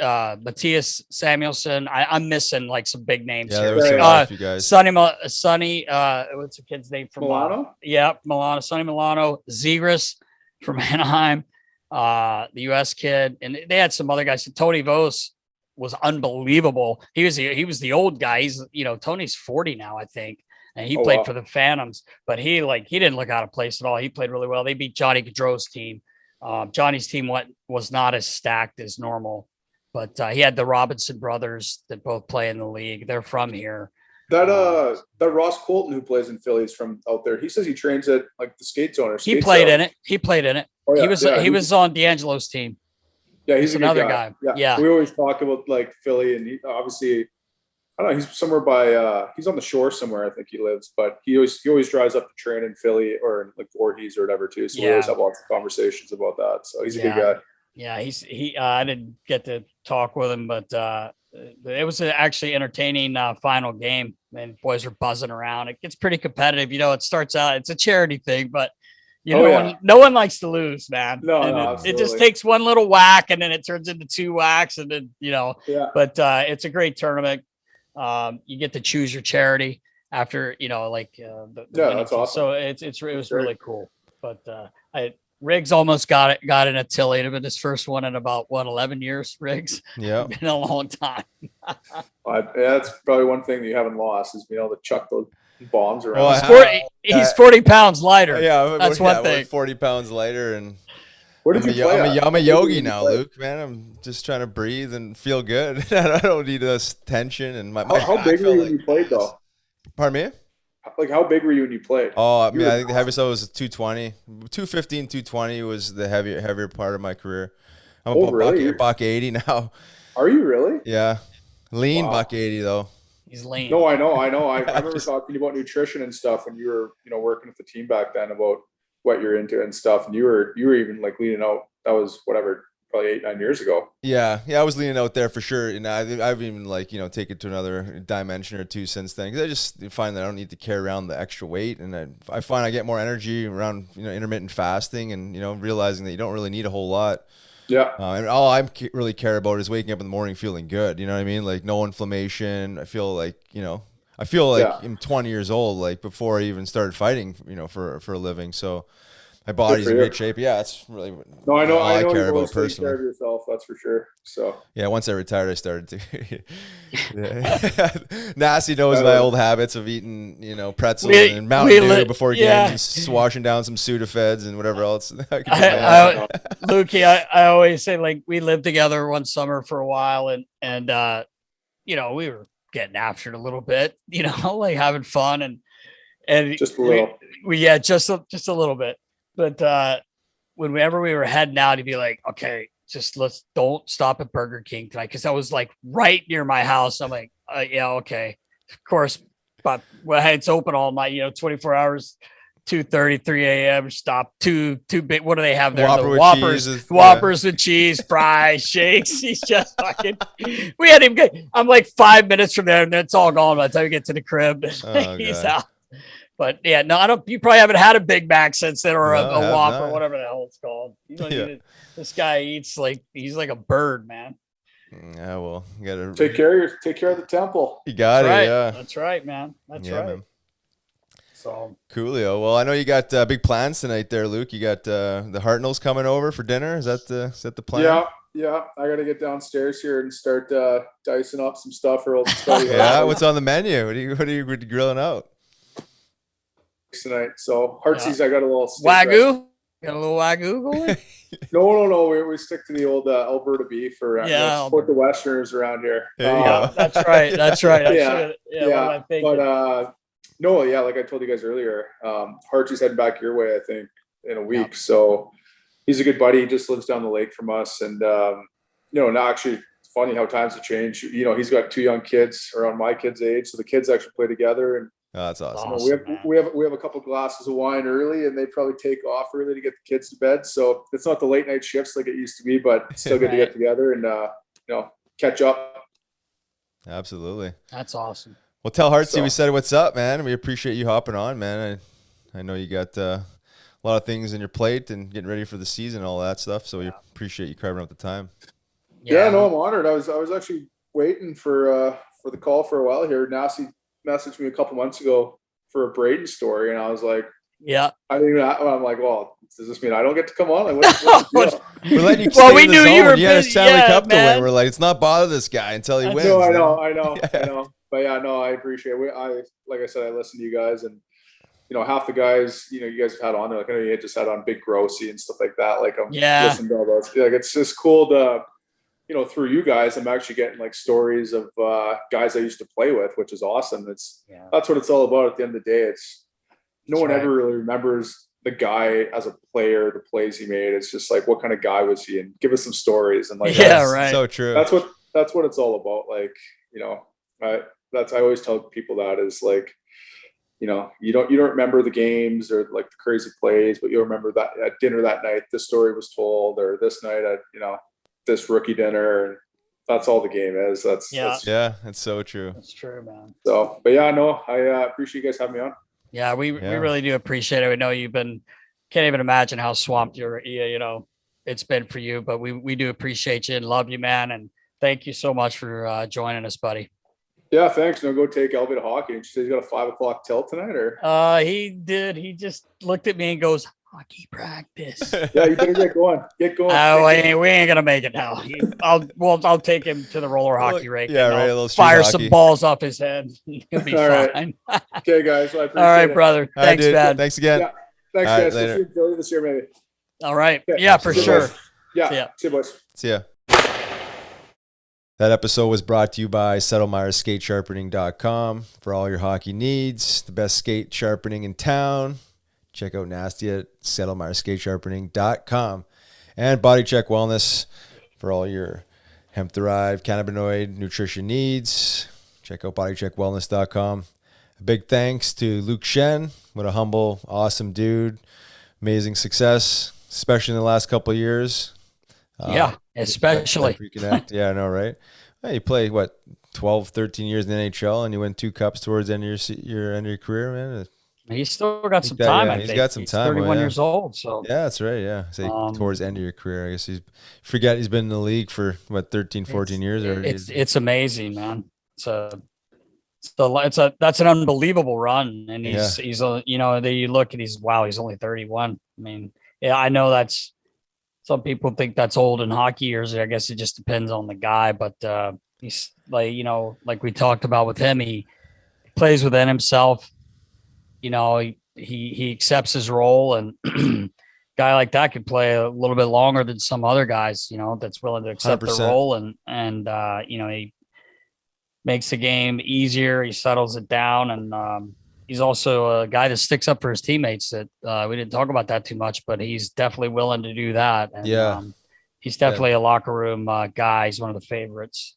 Matthias Samuelson. I'm missing like some big names Yeah, here. there was a lot of you guys. Sonny, what's the kid's name from Milano? Milano, Sonny Milano, Zegras from Anaheim, the U.S. kid, and they had some other guys. Tony Vos was unbelievable. He was the old guy. He's Tony's 40 now, I think, and he played for the Phantoms, but he didn't look out of place at all. He played really well. They beat Johnny Gaudreau's team. Johnny's team was not as stacked as normal. But he had the Robinson brothers that both play in the league. They're from here. That Ross Colton, who plays in Phillies from out there, he says he trains at like the skate zone. He played in it. Oh, yeah. He was on D'Angelo's team. Yeah, he's another guy. Yeah. We always talk about like Philly, and he, obviously, I don't know. He's somewhere by he's on the shore somewhere. I think he lives, but he always drives up to train in Philly or like Voorhees or whatever too. So we always have lots of conversations about that. So he's a good guy. Yeah, I didn't get to talk with him, but it was actually entertaining final game, and boys are buzzing around. It gets pretty competitive. It starts out, it's a charity thing, but no one likes to lose, man. No, it just takes one little whack, and then it turns into two whacks, and then but it's a great tournament. You get to choose your charity after that's awesome. So it was really cool. But Riggs almost got in a tilly. It'd been his first one in about 11 years. Riggs, yeah, been a long time. That's probably one thing that you haven't lost is being able to chuck those bombs around. Well, he's 40 pounds lighter. Yeah, that's one thing. 40 pounds lighter, and what did you play? I'm a yogi now, Luke. Man, I'm just trying to breathe and feel good. I don't need this tension. And how big were you when you played, though? Pardon me? Like, how big were you when you played? Oh, I mean, I think the heaviest was 220. 215, 220 was the heavier part of my career. I'm a buck 80 now. Are you really? Yeah. Lean buck 80, though. He's lean. No, I know. I remember talking about nutrition and stuff when you were, working with the team back then about what you're into and stuff. And you were even like leaning out. That was whatever, probably 8-9 years ago. Yeah, I was leaning out there for sure. And I've even take it to another dimension or two since then, because I just find that I don't need to carry around the extra weight, and I find I get more energy around intermittent fasting and realizing that you don't really need a whole lot. Yeah. And all I really care about is waking up in the morning feeling good. You know what I mean? Like no inflammation. I feel like I'm 20 years old, like before I even started fighting, for a living. So my body's for in you. great shape. Yeah, that's really No, I know. all I know care you've about always taken care personally. of yourself. That's for sure. So Yeah, once I retired, I started to. Nasty knows my old habits of eating, pretzels and Mountain Dew before games, washing down some Sudafeds and whatever else. Lukey, I always say, like, we lived together one summer for a while, and we were getting after it a little bit, like having fun and just a little. just a little bit. But whenever we were heading out, he'd be like, okay, don't stop at Burger King tonight. Cause that was like right near my house. I'm like, yeah, okay. Of course, but it's open all night, 24 hours, 2:30, 3 a.m. Stop two big. What do they have there? Whopper The Whoppers with cheese, fries, shakes. He's just fucking, we had him good. I'm like 5 minutes from there and it's all gone by the time we get to the crib. He's out. But yeah, no, I don't. You probably haven't had a Big Mac since then, or a Whopper, whatever the hell it's called. This guy eats like he's like a bird, man. Yeah, well, you gotta take care of the temple. You got it. Right. Yeah, that's right, man. That's right. Man. So coolio. Well, I know you got big plans tonight, there, Luke. You got the Hartnells coming over for dinner. Is that the plan? Yeah. I got to get downstairs here and start dicing up some stuff for old study. Yeah, what's on the menu? What are you grilling out tonight? So Heartsease, I got a little Wagyu. Got a little Wagyu going? No. We stick to the old Alberta beef or support the Westerners around here. That's right. Yeah. But no, yeah, like I told you guys earlier, Heartsease heading back your way, I think, in a week. So he's a good buddy. He just lives down the lake from us, and now actually, it's funny how times have changed. He's got 2 young kids around my kids' age, so the kids actually play together. And that's awesome. We have a couple glasses of wine early, and they probably take off early to get the kids to bed. So it's not the late night shifts like it used to be, but it's still good to get together and catch up. Absolutely, that's awesome. Well, tell Heartsy we said what's up, man. We appreciate you hopping on, man. I know you got a lot of things on your plate and getting ready for the season and all that stuff. So we appreciate you carving out the time. Yeah, no, I'm honored. I was actually waiting for the call for a while here. Nasty messaged me a couple months ago for a Braden story, and I was like, yeah. I'm like, well, does this mean I don't get to come on? Like, what's we're letting you stay in the zone. You had a Stanley Cup to win. We're like, let's not bother this guy until he wins. No, I know. But yeah, no, I appreciate it. Like I said, I listen to you guys, and half the guys, you guys have had on there. Like I know you just had on Big Grossy and stuff like that. Like I'm listening to all those. Like it's just cool to, through you guys, I'm actually getting like stories of guys I used to play with, which is awesome. That's what it's all about. At the end of the day, it's no one ever really remembers the guy as a player, the plays he made. It's just like, what kind of guy was he? And give us some stories. And like, right. So true. That's what it's all about. Like, I always tell people that is like, you don't remember the games or like the crazy plays, but you'll remember that at dinner that night, this story was told, or this night at, this rookie dinner. And that's all the game is. That's so true. That's true, man. So, but yeah, no, I appreciate you guys having me on. Yeah, we really do appreciate it. We know can't even imagine how swamped it's been for you, but we do appreciate you and love you, man. And thank you so much for joining us, buddy. Yeah, thanks. No, go take Elby to hockey. Did you say he's got a 5 o'clock tilt tonight, or? He did. He just looked at me and goes, "Hockey practice." Yeah, you better get going. We ain't gonna make it now. I'll take him to the roller hockey rink. Yeah, right. A little fire some balls off his head. He'll be fine. Right. Okay, guys. Well, I appreciate all right, brother. Thanks, man. Thanks again. Yeah. Thanks, guys. Later. See you in Philly this year, maybe. All right. Okay. Yeah, for sure. Yeah. See you, boys. See ya. That episode was brought to you by SettlemyreSkateSharpening.com for all your hockey needs. The best skate sharpening in town. Check out Nasty at SettlemyreSkateSharpening.com. And Body Check Wellness for all your hemp-derived cannabinoid nutrition needs. Check out BodyCheckWellness.com. A big thanks to Luke Schenn. What a humble, awesome dude. Amazing success, especially in the last couple of years. Especially. Reconnect. Yeah, I know, right? Hey, you play, 12, 13 years in the NHL, and you win 2 cups towards the end of your end of your career, man. He's still got some time. Yeah, he's got some time. 31 years old. So yeah, that's right. Yeah, say towards the end of your career. I guess he's been in the league for 13, 14 years. It's amazing, man. that's an unbelievable run, and Yeah. he's you know, you look and he's only 31. I mean, yeah, I know that's some people think that's old in hockey years. I guess it just depends on the guy, but he's like, you know, like we talked about with him, he plays within himself. You know, he accepts his role, and guy like that could play a little bit longer than some other guys, you know, that's willing to accept the 100%. role, and you know, he makes the game easier. He settles it down, and he's also a guy that sticks up for his teammates. That we didn't talk about that too much, but he's definitely willing to do that. And, Yeah. he's definitely a locker room guy. He's one of the favorites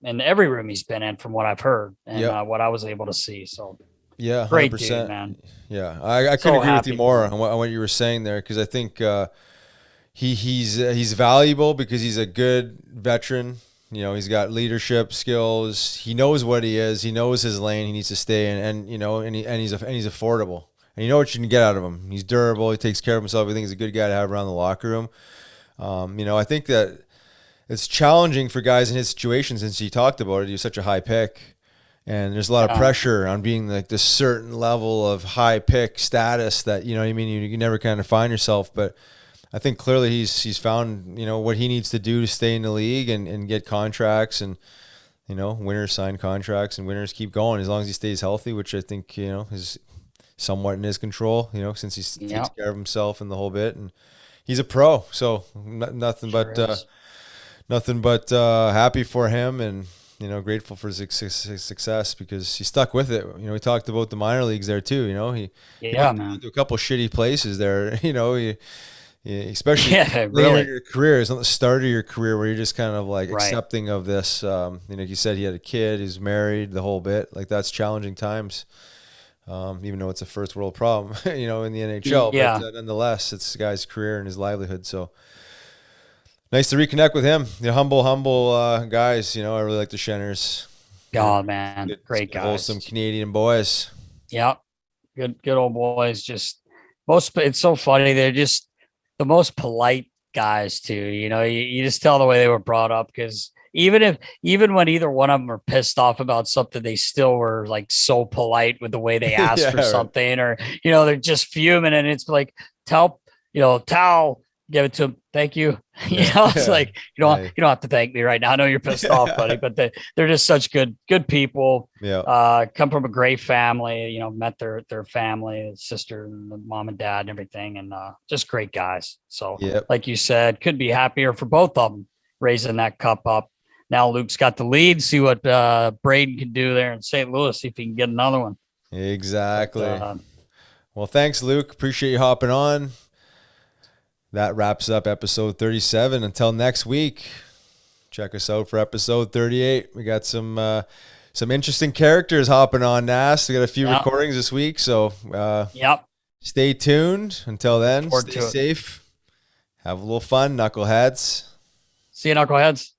in every room he's been in, from what I've heard and what I was able to see. So Yeah, 100%. great dude, man. Yeah, I couldn't agree with you more on what you were saying there, because I think he's valuable because he's a good veteran. You know, he's got leadership skills. He knows what he is. He knows his lane. He needs to stay in, and you know, and he's affordable. And you know what you can get out of him. He's durable. He takes care of himself. I think he's a good guy to have around the locker room. You know, I think that it's challenging for guys in his situation, since he talked about it. He was such a high pick, and there's a lot of pressure on being like this certain level of high pick status that, you know what I mean, you never kind of find yourself. But I think clearly he's found, you know, what he needs to do to stay in the league and get contracts, and, you know, winners sign contracts and winners keep going as long as he stays healthy, which I think, you know, is somewhat in his control, you know, since he takes care of himself and the whole bit. And he's a pro, so nothing but happy for him, and, you know, grateful for his success, because he stuck with it. You know, we talked about the minor leagues there too. You know, he went to a couple shitty places there. You know, especially later in your career, it's not the start of your career where you're just kind of like accepting of this. You know, like you said, he had a kid, he's married, the whole bit. Like, that's challenging times. Even though it's a first world problem, you know, in the NHL, but nonetheless, it's the guy's career and his livelihood. So nice to reconnect with him. The humble guys. You know, I really like the Schenners. God, man, great guys, wholesome Canadian boys. Yeah, good old boys. Just it's so funny. They're just the most polite guys too. You know, you just tell the way they were brought up, because even when either one of them are pissed off about something, they still were like so polite with the way they asked for something, or, you know, they're just fuming, and it's like, towel, give it to them. Thank you. You know, it's like, you don't have to thank me right now. I know you're pissed off, buddy, but they're just such good people. Yeah. Come from a great family, you know, met their family, sister and the mom and dad and everything. And just great guys. So like you said, could be happier for both of them raising that cup up. Now Luke's got the lead. See what Braden can do there in St. Louis. See if he can get another one. Exactly. Well, thanks, Luke. Appreciate you hopping on. That wraps up episode 37. Until next week, check us out for episode 38. We got some interesting characters hopping on, Nas. We got a few recordings this week, so stay tuned. Until then, stay safe. Have a little fun, knuckleheads. See you, knuckleheads.